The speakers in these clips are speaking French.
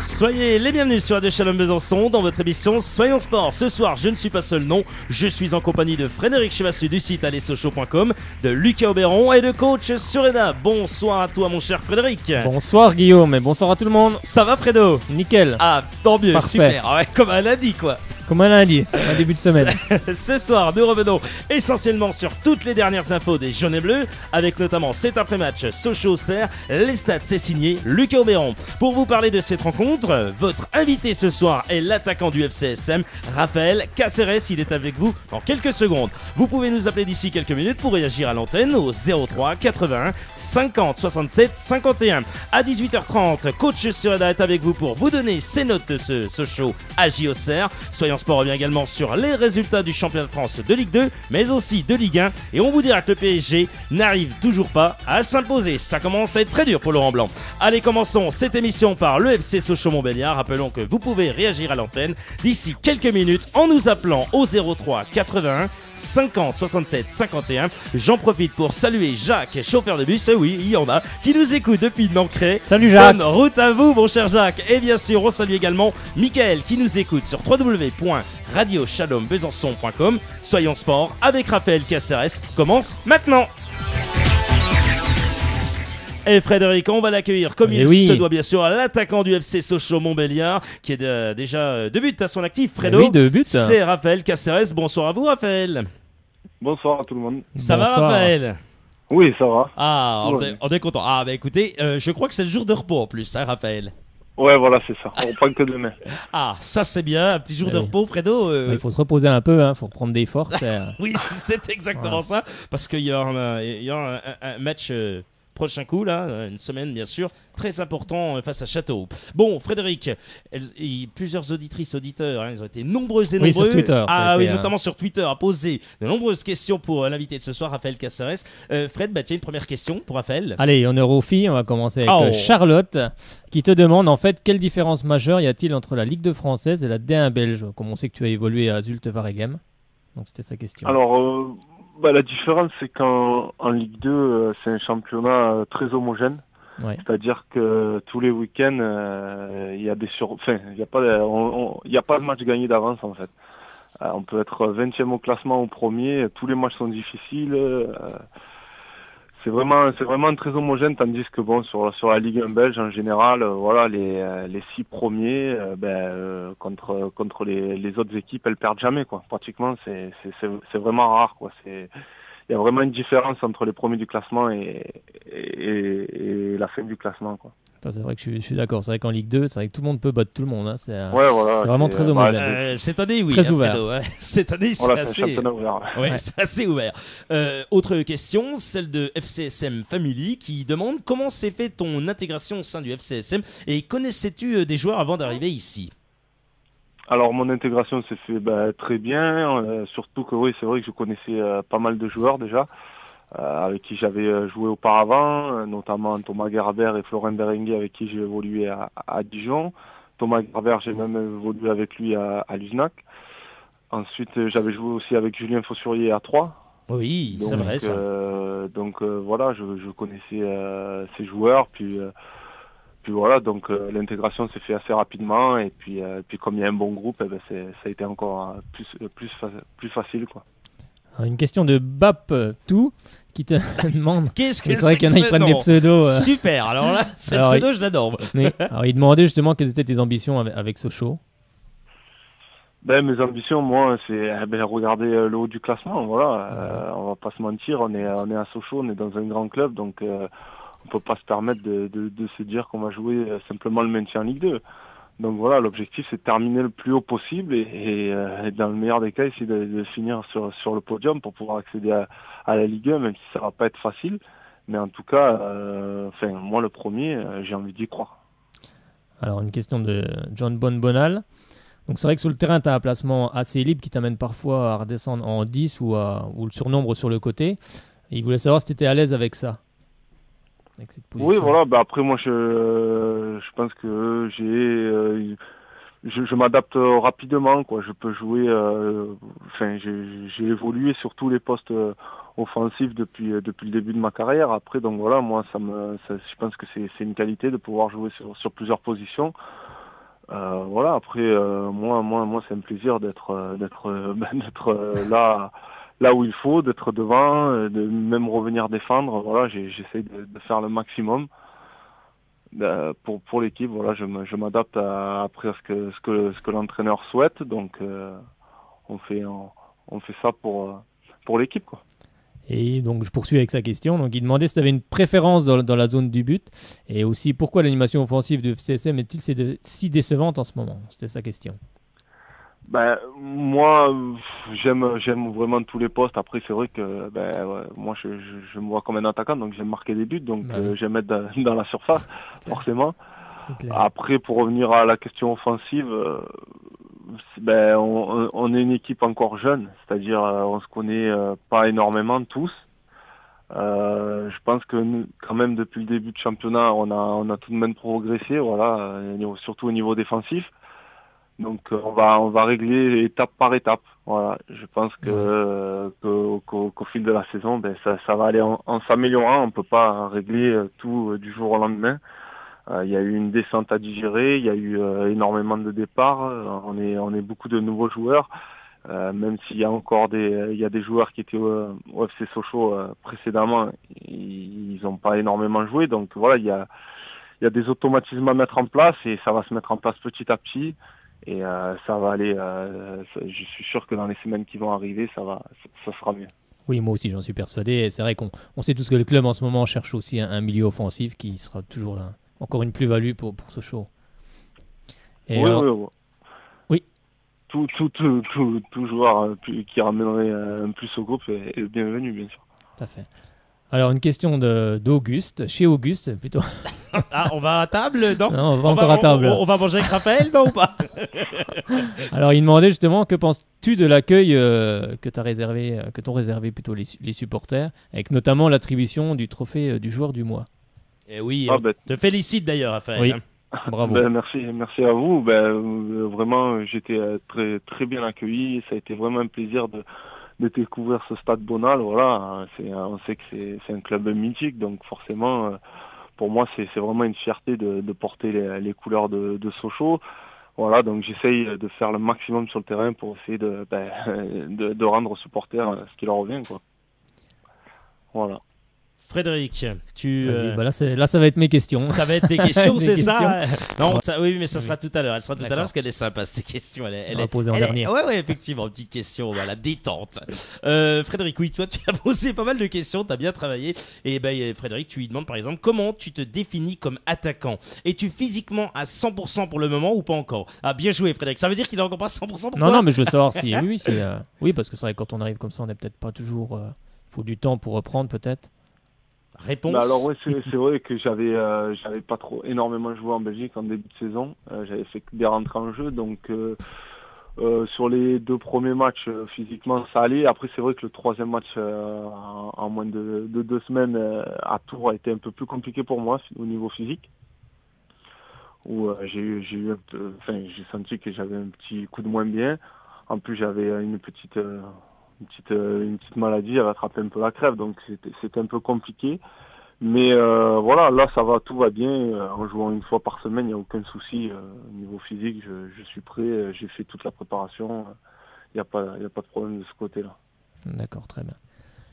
Soyez les bienvenus sur Radio Shalom Besançon dans votre émission Soyons Sport. Ce soir, je ne suis pas seul, non. Je suis en compagnie de Frédéric Chevassu du site allezsochaux.com, de Lucas Auberon et de coach Sureda. Bonsoir à toi, mon cher Frédéric. Bonsoir Guillaume et bonsoir à tout le monde. Ça va, Fredo? Nickel. Ah, tant mieux, Parfait. super. Ouais, comme un lundi, quoi. Comme un lundi, un début de semaine. Ce soir, nous revenons essentiellement sur toutes les dernières infos des jaunes et bleus, avec notamment cet après-match Sochaux-Auxerre. Les stats, c'est signé Lucas Auberon. Pour vous parler de cette rencontre, votre invité ce soir est l'attaquant du FCSM, Raphaël Caceres. Il est avec vous dans quelques secondes. Vous pouvez nous appeler d'ici quelques minutes pour réagir à l'antenne au 03 81 50 67 51. À 18h30, coach Sureda est avec vous pour vous donner ses notes de ce Sochaux à Auxerre. Soyons Sport revient également sur les résultats du championnat de France de Ligue 2, mais aussi de Ligue 1. Et on vous dira que le PSG n'arrive toujours pas à s'imposer. Ça commence à être très dur pour Laurent Blanc. Allez, commençons cette émission par le FC Sochaux-Montbéliard. Rappelons que vous pouvez réagir à l'antenne d'ici quelques minutes en nous appelant au 03 81 50 67 51. J'en profite pour saluer Jacques, chauffeur de bus. Oui, il y en a qui nous écoutent depuis Nancré. Salut Jacques. Bonne route à vous, mon cher Jacques. Et bien sûr, on salue également Mickaël qui nous écoute sur www.radioshalombesançon.com. Soyons sport avec Raphaël Caceres commence maintenant. Et Frédéric, on va l'accueillir comme il se doit, bien sûr, à l'attaquant du FC Sochaux-Montbéliard qui est déjà deux buts à son actif. Fredo, oui, 2 buts. C'est Raphaël Caceres. Bonsoir à vous, Raphaël. Bonsoir à tout le monde. Ça va, Raphaël? Oui, ça va. Ah, on est content. Ah, bah écoutez, je crois que c'est le jour de repos en plus, hein, Raphaël? Ouais, voilà, c'est ça. On prend que demain. Ah, ça c'est bien, un petit jour de repos, Fredo. Il faut se reposer un peu, hein, faut reprendre des forces. Oui, c'est exactement ça, parce qu'il y a un match prochain coup, là, une semaine bien sûr, très important face à Châteauroux. Bon, Frédéric, plusieurs auditrices, auditeurs, hein, ils ont été nombreux et nombreux. Sur Twitter. Notamment sur Twitter, à poser de nombreuses questions pour l'invité de ce soir, Raphaël Caceres. Fred, tiens, une première question pour Raphaël. Allez, honneur aux filles, on va commencer avec Charlotte, qui te demande en fait quelle différence majeure y a-t-il entre la Ligue 2 française et la D1 belge, comme on sait que tu as évolué à Zulte Waregem. Donc c'était sa question. Alors, la différence, c'est qu'en Ligue 2, c'est un championnat très homogène. Ouais. C'est-à-dire que tous les week-ends, il y a il y a pas de match gagné d'avance en fait. On peut être 20e au classement au premier, tous les matchs sont difficiles. C'est vraiment très homogène, tandis que bon, sur la Ligue 1 belge en général, voilà, les 6 premiers, contre les autres équipes, elles perdent jamais quoi. Pratiquement, c'est vraiment rare quoi. Il y a vraiment une différence entre les premiers du classement et la fin du classement quoi. C'est vrai que je suis d'accord. C'est vrai qu'en Ligue 2, c'est vrai que tout le monde peut battre tout le monde. Hein. C'est vraiment très homogène. homogène. Cette année, oui. Très ouvert. Fredo, hein. Cette année, c'est Voilà, assez... un championnat ouvert. Ouais, c'est assez ouvert. Autre question, celle de FCSM Family qui demande comment s'est fait ton intégration au sein du FCSM et connaissais-tu des joueurs avant d'arriver ici? Alors mon intégration s'est fait très bien, surtout que oui, c'est vrai que je connaissais pas mal de joueurs déjà. Avec qui j'avais joué auparavant, notamment Thomas Gerbert et Florent Berenguer avec qui j'ai évolué à Dijon. Thomas Gerbert, j'ai même évolué avec lui à Luznac. Ensuite, j'avais joué aussi avec Julien Fossurier à Troyes. Oui, c'est vrai ça. Donc voilà, je connaissais ces joueurs, puis voilà, donc l'intégration s'est fait assez rapidement et puis comme il y a un bon groupe, ça a été encore plus facile quoi. Alors, une question de Bap2 qui te demande. Qu'est-ce que c'est vrai qu'il y en a qui prennent des pseudos. Super, alors là, c'est le pseudo, je l'adore. Oui. Alors il demandait justement quelles étaient tes ambitions avec Sochaux. Mes ambitions, moi, c'est regarder le haut du classement. Voilà, on va pas se mentir, on est à Sochaux, on est dans un grand club, donc on peut pas se permettre de se dire qu'on va jouer simplement le maintien en Ligue 2. Donc voilà, l'objectif c'est de terminer le plus haut possible et dans le meilleur des cas essayer de finir sur le podium pour pouvoir accéder à la Ligue 1, même si ça va pas être facile. Mais en tout cas, moi le premier, j'ai envie d'y croire. Alors une question de John Bonal. Donc c'est vrai que sur le terrain, tu as un placement assez libre qui t'amène parfois à redescendre en 10 ou le surnombre sur le côté. Et il voulait savoir si tu étais à l'aise avec ça. Avec cette position. Oui, voilà. Après, moi, je pense que je m'adapte rapidement, quoi. Je peux jouer. J'ai évolué sur tous les postes offensifs depuis le début de ma carrière. Après, donc voilà, moi, je pense que c'est une qualité de pouvoir jouer sur plusieurs positions. Voilà, après, moi, c'est un plaisir d'être là où il faut, d'être devant, de même revenir défendre. Voilà, j'essaie de faire le maximum pour l'équipe. Voilà, je m'adapte après à ce que l'entraîneur souhaite. Donc, on fait ça pour l'équipe, quoi. Et donc, je poursuis avec sa question. Donc, il demandait si tu avais une préférence dans la zone du but et aussi pourquoi l'animation offensive de FCSM est-il si décevante en ce moment. C'était sa question. Ben, moi, j'aime vraiment tous les postes. Après, c'est vrai que moi, je me vois comme un attaquant, donc j'aime marquer des buts, donc j'aime être dans la surface, forcément. Après, pour revenir à la question offensive, on est une équipe encore jeune, c'est-à-dire on se connaît pas énormément tous. Je pense que quand même depuis le début de championnat, on a tout de même progressé, voilà, surtout au niveau défensif. Donc on va régler étape par étape. Voilà, je pense qu'au fil de la saison, ça va aller en s'améliorant. On peut pas régler tout du jour au lendemain. Il y a eu une descente à digérer, il y a eu énormément de départs. On est beaucoup de nouveaux joueurs. Même s'il y a encore il y a des joueurs qui étaient au FC Sochaux précédemment, ils n'ont pas énormément joué. Donc voilà, il y a des automatismes à mettre en place et ça va se mettre en place petit à petit. Et ça va aller. Je suis sûr que dans les semaines qui vont arriver, ça sera mieux. Oui, moi aussi, j'en suis persuadé. Et c'est vrai qu'on sait tous que le club en ce moment cherche aussi un milieu offensif qui sera toujours là. Encore une plus-value pour Sochaux. Et oui. Tout joueur qui ramènerait un plus au groupe est bienvenu, bien sûr. Tout à fait. Alors, une question d'Auguste, chez Auguste plutôt. Ah, on va à table? Non, non, on va encore à table. On va manger avec Raphaël, non ou pas? Alors, il demandait justement, que penses-tu de l'accueil que t'ont réservé plutôt les supporters, avec notamment l'attribution du trophée du joueur du mois. Et oui, on te félicite d'ailleurs, Raphaël. Oui. Bravo. Merci à vous. Vraiment, j'étais très très bien accueilli. Ça a été vraiment un plaisir de découvrir ce stade Bonal. Voilà, on sait que c'est un club mythique, donc forcément, pour moi, c'est vraiment une fierté de porter les couleurs de Sochaux. Voilà, donc j'essaye de faire le maximum sur le terrain pour essayer de rendre aux supporters ce qui leur revient, quoi. Voilà. Frédéric, là, ça va être mes questions. Ça va être tes questions, c'est ça? Non, oui, mais ça sera tout à l'heure. Elle sera tout à l'heure parce qu'elle est sympa, ces questions. Elle est posée en dernier. Ouais, effectivement, petite question, voilà, détente. Frédéric, oui, toi, tu as posé pas mal de questions, tu as bien travaillé. Et Frédéric, tu lui demandes par exemple comment tu te définis comme attaquant. Es-tu physiquement à 100% pour le moment ou pas encore? Ah, bien joué, Frédéric. Ça veut dire qu'il est encore pas à 100% pour toi? Non, mais je veux savoir si. Oui, parce que c'est vrai que quand on arrive comme ça, on n'est peut-être pas toujours. Faut du temps pour reprendre, peut-être. Réponse. Alors ouais, c'est vrai que j'avais pas trop énormément joué en Belgique en début de saison. J'avais fait que des rentrées en jeu, donc sur les 2 premiers matchs physiquement ça allait. Après c'est vrai que le 3e match en moins de 2 semaines à Tours a été un peu plus compliqué pour moi au niveau physique. Où j'ai senti que j'avais un petit coup de moins bien. En plus j'avais une petite maladie, elle attrapait un peu la crève, donc c'était un peu compliqué. Mais voilà, là ça va, tout va bien. En jouant une fois par semaine, il n'y a aucun souci. Au niveau physique, je suis prêt, j'ai fait toute la préparation. Il n'y a pas de problème de ce côté-là. D'accord, très bien.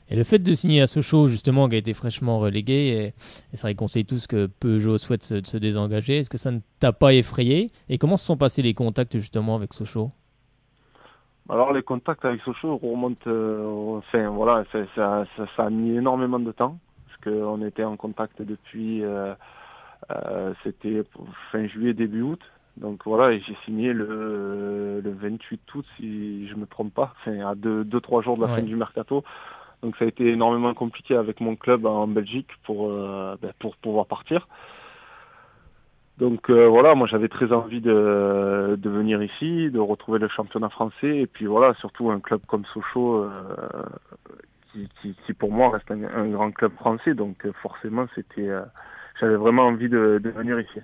Et le fait de signer à Sochaux, justement, qui a été fraîchement relégué, et c'est vrai qu'on sait tous que Peugeot souhaite se désengager, est-ce que ça ne t'a pas effrayé? Et comment se sont passés les contacts justement avec Sochaux? Alors les contacts avec Sochaux remontent, voilà, ça a mis énormément de temps parce qu'on était en contact depuis, c'était fin juillet début août, donc voilà, et j'ai signé le 28 août si je me trompe pas, à 2-3 jours de la fin du mercato, donc ça a été énormément compliqué avec mon club en Belgique pour pouvoir partir. Donc voilà, moi j'avais très envie de venir ici, de retrouver le championnat français, et puis voilà, surtout un club comme Sochaux qui pour moi reste un grand club français, donc forcément j'avais vraiment envie de venir ici.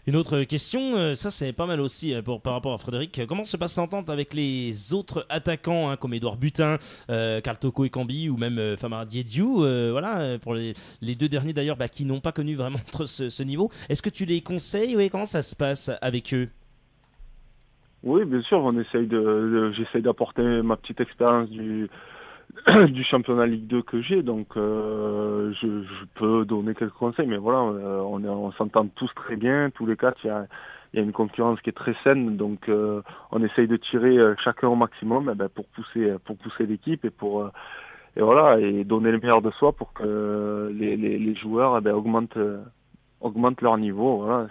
Une autre question, ça c'est pas mal aussi par rapport à Frédéric. Comment se passe l'entente avec les autres attaquants comme Édouard Butin, Karl Toko Ekambi ou même Famara Diédiou, voilà, pour les deux derniers d'ailleurs qui n'ont pas connu vraiment ce niveau. Est-ce que tu les conseilles? Oui, comment ça se passe avec eux? Oui, bien sûr, j'essaye d'apporter ma petite expérience du championnat Ligue 2 que j'ai, donc je peux donner quelques conseils, mais voilà, on s'entend tous très bien, tous les quatre, il y a une concurrence qui est très saine, donc on essaye de tirer chacun au maximum pour pousser l'équipe et voilà, et donner le meilleur de soi pour que les joueurs augmentent leur niveau. Voilà,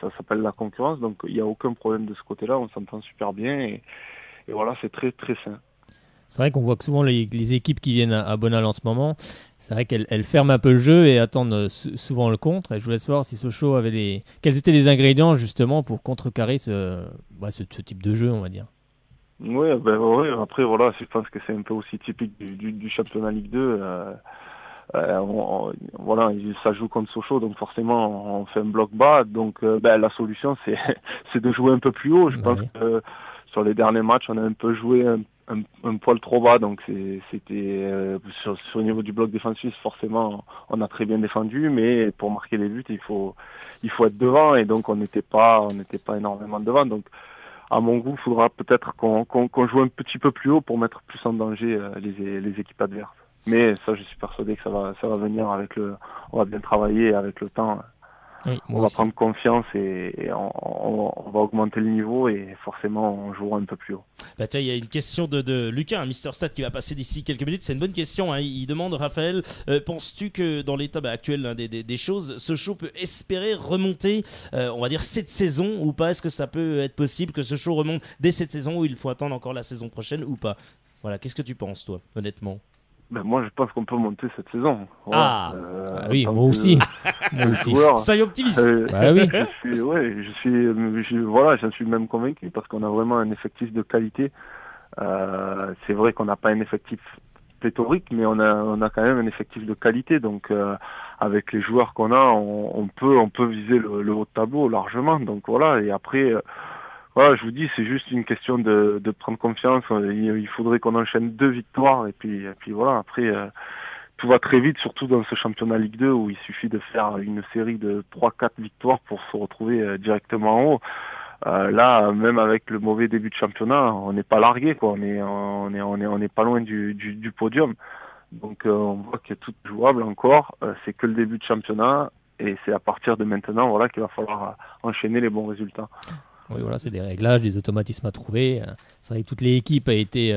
ça s'appelle la concurrence, donc il n'y a aucun problème de ce côté-là, on s'entend super bien et voilà, c'est très très sain. C'est vrai qu'on voit que souvent les équipes qui viennent à Bonal en ce moment, c'est vrai qu'elles ferment un peu le jeu et attendent souvent le contre. Et je voulais savoir si Sochaux avait quels étaient les ingrédients justement pour contrecarrer ce type de jeu, on va dire. Oui, après voilà, je pense que c'est un peu aussi typique du championnat Ligue 2. Voilà, ça joue contre Sochaux, donc forcément on fait un bloc bas. Donc la solution c'est de jouer un peu plus haut. Je pense que sur les derniers matchs on a un peu joué un poil trop bas, donc c'était sur le niveau du bloc défensif, forcément on a très bien défendu, mais pour marquer les buts il faut être devant, et donc on n'était pas énormément devant, donc à mon goût il faudra peut-être qu'on joue un petit peu plus haut pour mettre plus en danger les équipes adverses. Mais ça, je suis persuadé que ça va venir on va bien travailler avec le temps. Oui, on va prendre confiance et on va augmenter le niveau et forcément on jouera un peu plus haut. Tiens, il y a une question de Lucas, un Mister Stat qui va passer d'ici quelques minutes. C'est une bonne question. Il demande, Raphaël, penses-tu que dans l'état actuel des choses, Sochaux peut espérer remonter, on va dire, cette saison ou pas? Est-ce que ça peut être possible que Sochaux remonte dès cette saison ou il faut attendre encore la saison prochaine ou pas? Voilà, qu'est-ce que tu penses, toi, honnêtement? Moi, je pense qu'on peut monter cette saison. Voilà. Oui, moi aussi. Moi aussi. Soyez optimiste. Oui. J'en suis même convaincu parce qu'on a vraiment un effectif de qualité. C'est vrai qu'on n'a pas un effectif pléthorique, mais on a quand même un effectif de qualité. Donc, avec les joueurs qu'on a, on peut viser le haut de tableau largement. Donc voilà. Et après. Voilà, je vous dis, c'est juste une question de prendre confiance. Il faudrait qu'on enchaîne 2 victoires et puis voilà. Après, tout va très vite, surtout dans ce championnat Ligue 2 où il suffit de faire une série de 3-4 victoires pour se retrouver directement en haut. Là, même avec le mauvais début de championnat, on n'est pas largué, quoi. On est pas loin du podium. Donc, on voit que tout est jouable encore. C'est que le début de championnat et c'est à partir de maintenant, voilà, qu'il va falloir enchaîner les bons résultats. Oui, voilà, c'est des réglages, des automatismes à trouver. C'est vrai que toute l'équipe a été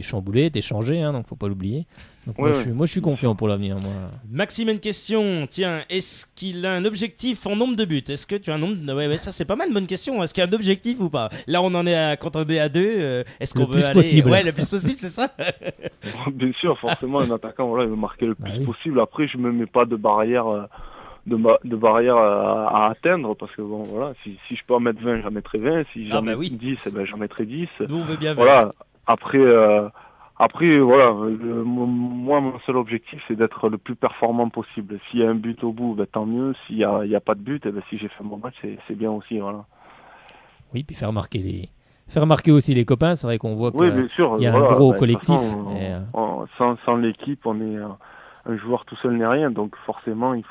chamboulée, a été changée, donc faut pas l'oublier. Donc moi, je suis confiant pour l'avenir. Moi. Maxime, une question. Tiens, est-ce qu'il a un objectif en nombre de buts? Est-ce que tu as un nombre? Ouais, ça c'est pas mal, une bonne question. Est-ce qu'il y a un objectif ou pas? Là, on en est quand on est à 2. Est-ce qu'on veut aller possible. Ouais, le plus possible, c'est ça. Bien sûr, forcément, un attaquant, voilà, il veut marquer le plus possible. Après, je me mets pas de barrière. De barrière à atteindre, parce que bon voilà, si je peux en mettre 20, j'en mettrai 20, si j'en mets 10, j'en mettrai 10. Nous on veut bien voilà. Après voilà, moi mon seul objectif c'est d'être le plus performant possible. S'il y a un but au bout, tant mieux. S'il y a pas de but, si j'ai fait mon match, c'est bien aussi, voilà. Oui, puis faire marquer aussi les copains, c'est vrai qu'on voit qu'il y a un gros collectif. Sans l'équipe, on est un joueur tout seul n'est rien, donc forcément il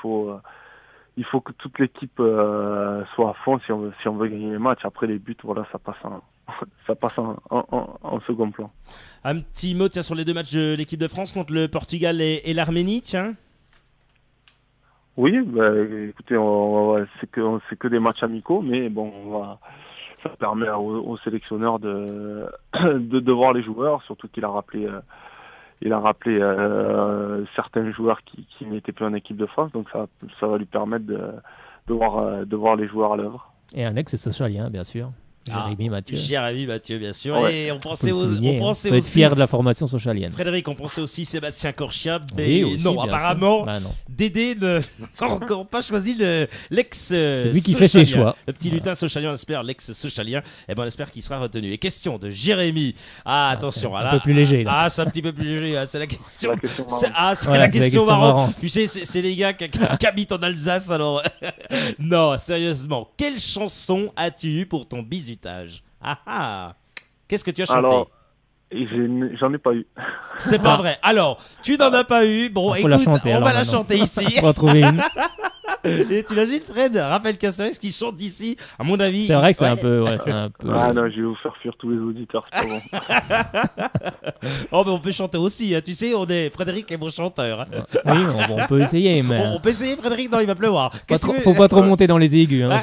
faut que toute l'équipe soit à fond si on veut gagner les matchs. Après les buts, voilà, ça passe en second plan. Un petit mot sur les 2 matchs de l'équipe de France contre le Portugal et l'Arménie, tiens. Oui, écoutez, c'est que des matchs amicaux, mais bon, ça permet au sélectionneur de voir les joueurs, surtout qu'il a rappelé. Il a rappelé certains joueurs qui n'étaient plus en équipe de France, donc ça va lui permettre de voir les joueurs à l'œuvre. Et un ex-socialien, bien sûr. Jérémy Mathieu. Jérémy Mathieu, bien sûr. Ouais. Et on Faut pensait, le souligner, on pensait faut être aussi. fier de la formation sochalienne. Frédéric, on pensait aussi Sébastien Corchia, mais Oui, aussi, non, bien apparemment, sûr. Bah non. Dédé n'a encore pas choisi l'ex. C'est lui qui fait ses choix. Le petit lutin sochalien, on espère, l'ex sochalien. Et ben, on espère qu'il sera retenu. Et question de Jérémy. Ah, attention. c'est un peu plus léger, là. Ah, c'est un petit peu plus léger. C'est la question. La question marrante. C'est Ouais, la c'est question marrante. marrante. Tu sais, c'est les gars qui habitent en Alsace, alors. Non, sérieusement. Quelle chanson as-tu eu pour ton bisutage? Ah ah. Qu'est-ce que tu as chanté? Alors, j'en ai pas eu. C'est pas vrai. Alors, tu n'en as pas eu. Bon, Faut écoute, la chanter, on alors, va la maintenant. chanter ici. On va trouver une. Et tu imagines, Fred, Raphaël Caceres qui chante d'ici. À mon avis. C'est vrai que c'est ouais. un peu. Ouais, c'est un peu. Ah non, je vais vous faire fuir tous les auditeurs, c'est pas bon. Oh, mais on peut chanter aussi. Hein. Tu sais, Frédéric est bon chanteur. Hein. Oui, on peut essayer, mais. On peut essayer, Frédéric. Non, il va pleuvoir. Faut pas trop monter dans les aigus. Hein,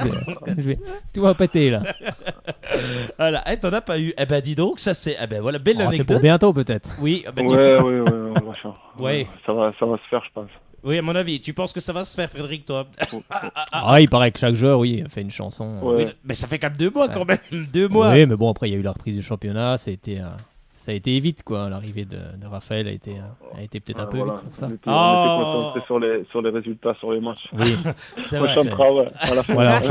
tout va péter là. Voilà. Eh, t'en as pas eu. Eh ben, dis donc, ça c'est. Eh ben, voilà, belle Oh, c'est anecdote. pour bientôt peut-être. Oui, ben, Ouais, on va faire. Ouais. Ça va se faire, je pense. Oui, à mon avis. Tu penses que ça va se faire, Frédéric, toi? Ah, il paraît que chaque joueur, oui, fait une chanson. Ouais. Oui, mais ça fait quand même 2 mois, quand même. 2 mois. Oui, mais bon, après, il y a eu la reprise du championnat. Ça a été vite, quoi. L'arrivée de Raphaël a été peut-être un peu Voilà. vite pour ça. On était Oh. concentrés sur les résultats, sur les matchs. Oui, C'est On vrai. chantera, ouais, à la fin. voilà,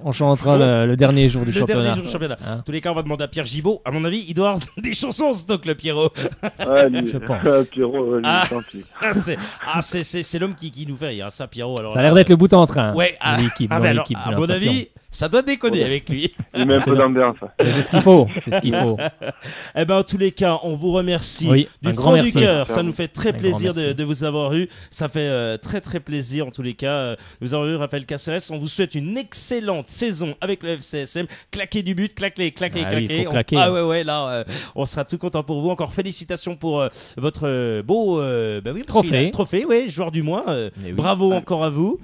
on chantera le dernier jour du Le championnat. dernier jour du championnat. Hein. En tous les cas, on va demander à Pierre Gibaud. À mon avis, il doit avoir des chansons en stock, le Pierrot. Ouais, lui, Je pense. Pierrot, lui, Ah. tant pis. C'est l'homme qui nous fait rire, ça, Pierrot. Alors, Ça a l'air d'être le bout en train. Ouais, dans l'équipe. ah, dans mais alors, l'équipe, à j'ai mon l'impression. avis, ça doit déconner Ouais. avec lui. Il met un peu d'ambiance. Mais c'est ce qu'il faut. C'est ce qu'il faut. Eh ben, en tous les cas, on vous remercie Oui, du un fond grand du merci. cœur. Ça nous fait très Un grand plaisir merci. de vous avoir eu. Ça fait très très plaisir en tous les cas. De vous avoir eu, Raphaël Caceres. On vous souhaite une excellente saison avec le FCSM. Claquez du but, claquez. Ah oui, faut claquer. Ah ouais, là, on sera tout content pour vous. Encore félicitations pour votre beau bah oui, parce qu'il a un trophée, ouais, joueur du mois. Eh oui. Bravo encore à vous.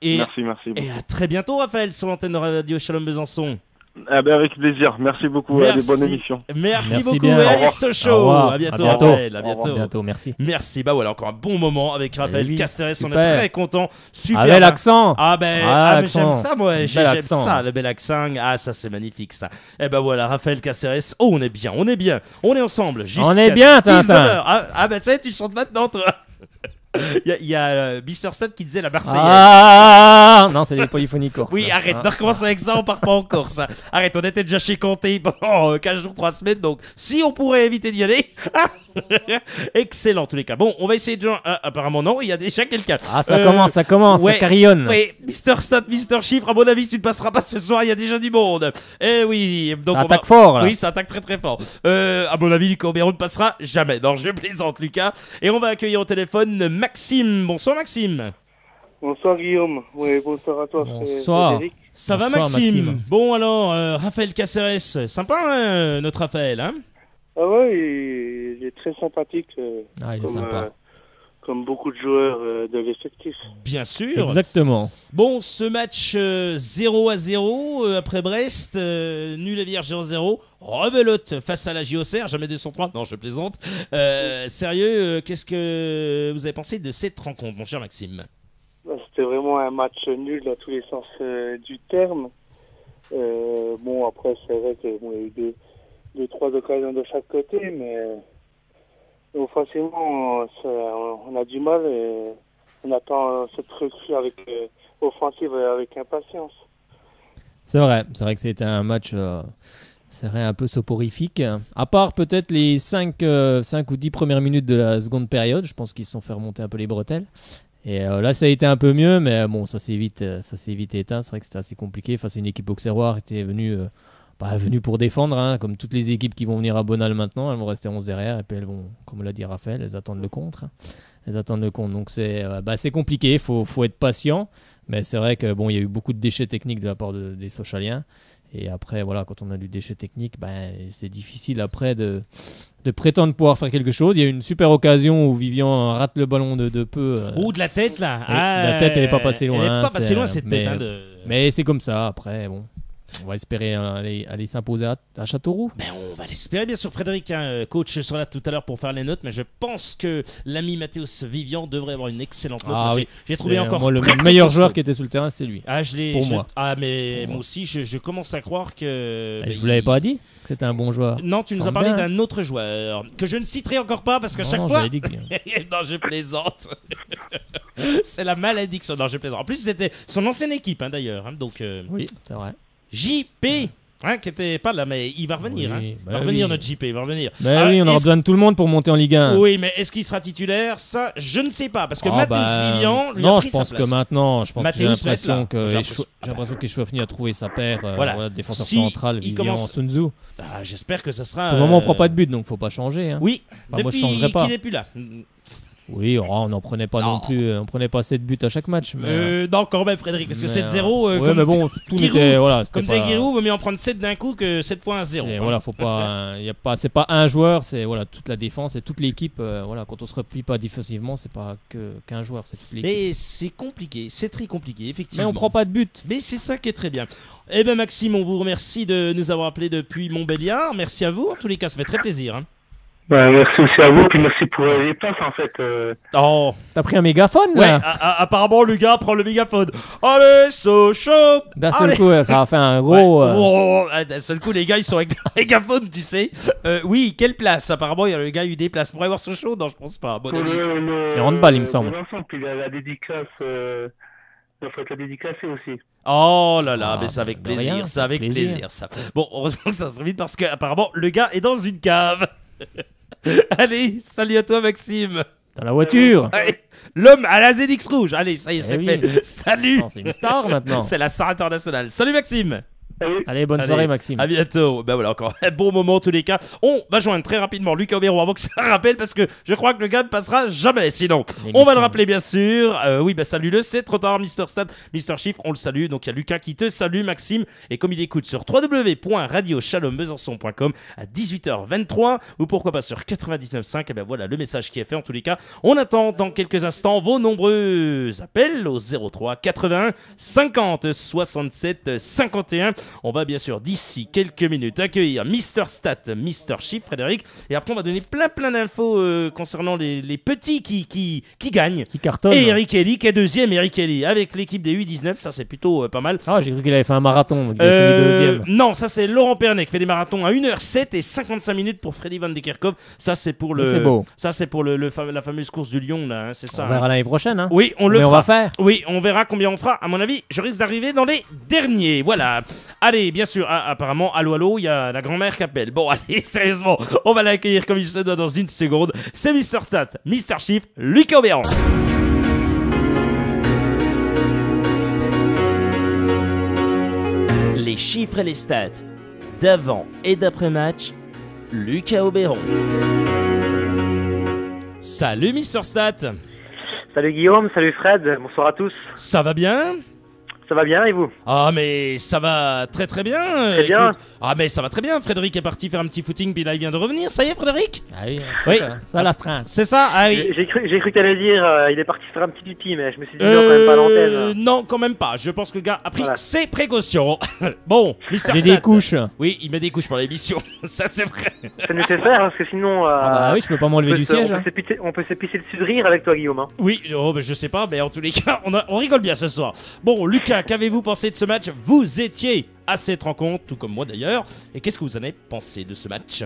Et, Merci. et à très bientôt, Raphaël, sur l'antenne de Radio Shalom Besançon. Ah ben, avec plaisir. Merci beaucoup. Des bonnes émissions. Merci Merci beaucoup. bien. Et Au allez, revoir. Sochaux. Au revoir. À bientôt, À bientôt. Raphaël. À Au revoir. bientôt. Bientôt, merci. Merci. Bah voilà, encore un bon moment avec Raphaël Eh oui, Caceres. On super. est très contents. Super. Avec l'accent. Ah ben, Ah, mais j'aime l'accent. ça moi, Bel j'aime accent. ça, le bel accent. Ah ça c'est magnifique ça. Et ben voilà, Raphaël Caceres. Oh on est bien, on est ensemble. On est bien, Tintin. 19h. Ah ben tu sais, tu chantes maintenant toi. Il y a Mister Set qui disait la Marseillaise. Ah non, c'est les polyphonies corses. Oui, là. arrête, Hein. ne recommence avec ça, on part pas en Corse. Arrête, on était déjà chez Comté pendant 15 jours, 3 semaines, donc si on pourrait éviter d'y aller. Excellent, en tous les cas. Bon, on va essayer de... apparemment non, il y a déjà quelqu'un. Ah, ça commence, ouais, ça carillonne. Oui, Mister Sat, Mister Chiffre, à mon avis, tu ne passeras pas ce soir, il y a déjà du monde. Eh oui, donc Ça on va- attaque fort, là. Oui, ça attaque très très fort. À mon avis, Lucas Oberon ne passera jamais. Non, je plaisante, Lucas. Et on va accueillir au téléphone Maxime. Bonsoir, Maxime. Bonsoir Guillaume, oui, bonsoir à toi Bonsoir. Frédéric. Ça va, Bonsoir, Maxime. Bon, alors, Raphaël Caceres, sympa, hein, notre Raphaël, hein? Ah ouais, il est très sympathique, Ah, il est sympa. comme beaucoup de joueurs de l'effectif. Bien sûr. Exactement. Bon, ce match 0-0 après Brest, nul et vierge 0-0, rebelote face à la JOCR, jamais 203, non je plaisante. Sérieux, qu'est-ce que vous avez pensé de cette rencontre, mon cher Maxime? C'était vraiment un match nul dans tous les sens du terme. Bon, après, c'est vrai qu'il y a eu deux, trois occasions de chaque côté, mais offensivement, on a du mal et on attend cette recrue offensive avec impatience. C'est vrai que c'était un match c'est vrai, un peu soporifique. À part peut-être les 5 ou 10 premières minutes de la seconde période, je pense qu'ils se sont fait remonter un peu les bretelles. Et là, ça a été un peu mieux, mais bon, ça s'est vite éteint. C'est vrai que c'était assez compliqué face à une équipe auxerroise qui était venue pour défendre, hein, comme toutes les équipes qui vont venir à Bonal maintenant. Elles vont rester 11 derrière et puis elles vont, comme l'a dit Raphaël, elles attendent le contre. Donc c'est compliqué, faut être patient. Mais c'est vrai que bon, il y a eu beaucoup de déchets techniques de la part des Sochaliens. Et après, voilà, quand on a du déchet technique, c'est difficile après de prétendre pouvoir faire quelque chose. Il y a eu une super occasion où Vivian rate le ballon de peu. Ou de la tête là. La tête, elle est pas passée loin. Elle est pas passée loin cette mais, tête. mais c'est comme ça après, bon. On va espérer aller s'imposer à Châteauroux. Ben, on va l'espérer, bien sûr. Frédéric, coach, sera là tout à l'heure pour faire les notes, mais je pense que l'ami Mathéus Vivian devrait avoir une excellente note. Oui. J'ai trouvé encore moi, le très, meilleur très joueur costaud. qui était sur le terrain, c'était lui. Moi. Pour Moi moi. aussi, je commence à croire que. Je vous l'avais pas dit que c'était un bon joueur. Non, tu nous as Semble parlé bien. d'un autre joueur que je ne citerai encore pas parce qu'à chaque Non, fois. j'avais dit que- Non, je plaisante. C'est la malédiction. Non, je plaisante. En plus, c'était son ancienne équipe, d'ailleurs. Donc, Oui, c'est vrai. JP, qui était pas là, mais il va revenir. Oui, Il va revenir, oui. notre JP, il va revenir. Ben oui, on aura besoin de tout le monde pour monter en Ligue 1. Oui, mais est-ce qu'il sera titulaire? Ça, je ne sais pas. Parce que Mathéus Vivian lui a non, pris je pense sa que place. maintenant, j'ai Mathéus va être là. l'impression que J'ai j'ai l'impression qu'Echouafny a trouvé sa paire. Voilà. Défenseur Si central, il Vivian, commence- Sun Tzu. J'espère que ça sera. Pour le moment, on prend pas de but, donc faut pas changer. Hein. Oui, Bah, moi, je depuis changerais pas. qu'il n'est plus là. Oui, on n'en prenait pas non plus. On prenait pas 7 buts à chaque match. Mais, Non, quand même, Frédéric, parce que mais, 7-0. ouais, comme mais bon, tout Giroud. n'était. Voilà, c'était Comme pas. disait Giroud, vaut mieux en prendre 7 d'un coup que 7 fois un 0. Voilà, faut pas. Y a pas. C'est pas un joueur, c'est voilà toute la défense et toute l'équipe. Voilà, quand on se replie pas défensivement, c'est pas qu'un joueur, c'est toute l'équipe. Mais c'est compliqué, c'est très compliqué, effectivement. Mais on prend pas de but. Mais c'est ça qui est très bien. Eh bien, Maxime, on vous remercie de nous avoir appelés depuis Montbéliard. Merci à vous. En tous les cas, ça fait très plaisir. Merci aussi à vous, puis merci pour les places en fait. Oh, T'as pris un mégaphone ouais, là. apparemment, le gars prend le mégaphone. Allez, Sochaux. D'un seul Allez. coup, ça a fait un Ouais. gros. D'un seul coup, les gars, ils sont avec le mégaphone, tu sais. Oui, quelle place? Apparemment, il y a le gars, il a eu des places. Pour aller voir Sochaux? Non, je pense pas. Bon Pour avis. Le handball, il me semble. Puis la dédicace, il faut être la dédicacée aussi. Oh là là, Ah, mais c'est avec de rien, plaisir, c'est avec plaisir. plaisir ça. Bon, heureusement que ça se vite parce que apparemment le gars est dans une cave. Allez, salut à toi Maxime. Dans la voiture. Allez, l'homme à la ZX rouge. Allez, ça y est, c'est oui. fait. Salut. Non, c'est une star maintenant. C'est la star internationale. Salut Maxime. Allez, bonne Allez, soirée, Maxime. À bientôt. Ben voilà, encore un bon moment en tous les cas. On va joindre très rapidement Lucas Obéron avant que ça rappelle parce que je crois que le gars ne passera jamais. Sinon, on va le rappeler bien sûr. Oui, ben salut-le, c'est trop tard, Mister Stat, Mister Chiffre, on le salue. Donc il y a Lucas qui te salue, Maxime. Et comme il écoute sur www.radiochalombesançon.com à 18h23 ou pourquoi pas sur 99.5, et ben voilà le message qui est fait en tous les cas. On attend dans quelques instants vos nombreux appels au 03 81 50 67 51. On va bien sûr d'ici quelques minutes accueillir Mister Stat, Mister Chiffre, Frédéric, et après on va donner plein d'infos concernant les petits qui gagnent. Qui cartonne. Et Eric Kelly qui est deuxième, Eric Kelly avec l'équipe des U19, ça c'est plutôt pas mal. Ah, j'ai cru qu'il avait fait un marathon. Donc il a fini deuxième. Non, ça c'est Laurent Pernet qui fait des marathons à 1h07 et 55 minutes pour Freddy Van de Kerkhoff. Ça c'est pour C'est beau. Ça c'est pour la fameuse course du Lion là, c'est ça. On verra l'année prochaine. Hein. Oui, on le Mais on fera. va faire. Oui, on verra combien on fera. À mon avis, je risque d'arriver dans les derniers. Voilà. Allez, bien sûr, apparemment, allô, il y a la grand-mère qui appelle. Bon, allez, sérieusement, on va l'accueillir comme il se doit dans une seconde. C'est Mister Stat, Mister Chiffre, Lucas Obéron. Les chiffres et les stats d'avant et d'après-match, Lucas Obéron. Salut Mister Stat. Salut Guillaume, salut Fred, bonsoir à tous. Ça va bien? Ça va bien et vous? Ah mais ça va très bien. Très bien. Ah mais ça va très bien. Frédéric est parti faire un petit footing puis là il vient de revenir. Ça y est Frédéric? Ah oui, Oui. ça l'astreinte. C'est ça? Ah oui. J'ai cru que t'allais dire il est parti faire un petit pipi, mais je me suis dit non, quand même pas à l'antenne. Non, quand même pas. Je pense que le gars a pris Voilà. ses précautions. Bon, Mister J'ai Stat. des couches. Oui, il met des couches pour l'émission. Ça c'est vrai. C'est nécessaire parce que sinon Ah bah oui, je peux pas m'enlever du siège. hein. on peut s'épicer dessus de rire avec toi Guillaume. Hein. Oui, oh, ben, je sais pas, mais en tous les cas, on rigole bien ce soir. Bon, Lucas, qu'avez-vous pensé de ce match? Vous étiez à cette rencontre, tout comme moi d'ailleurs. Et qu'est-ce que vous en avez pensé de ce match?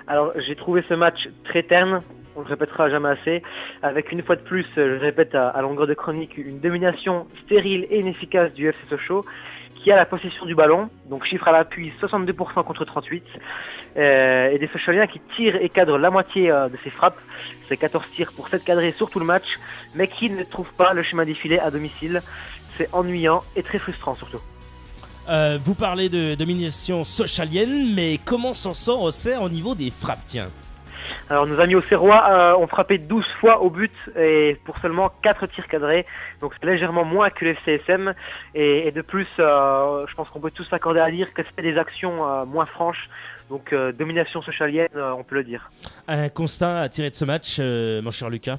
Alors j'ai trouvé ce match très terne, on le répétera jamais assez, avec une fois de plus, je répète à longueur de chronique, une domination stérile et inefficace du FC Sochaux, qui a la possession du ballon, donc chiffre à l'appui 62% contre 38%, et des Sochaliens qui tirent et cadrent la moitié de ses frappes, c'est 14 tirs pour 7 cadrés sur tout le match, mais qui ne trouvent pas le chemin des filets à domicile. C'est ennuyant et très frustrant surtout. Vous parlez de domination sochalienne, mais comment s'en sort Auxerre au niveau des frappes, tiens? Alors nos amis auxerrois ont frappé 12 fois au but et pour seulement 4 tirs cadrés, donc c'est légèrement moins que le FCSM et de plus je pense qu'on peut tous s'accorder à dire que c'était des actions moins franches, donc domination sochalienne on peut le dire. Un constat à tirer de ce match, mon cher Lucas?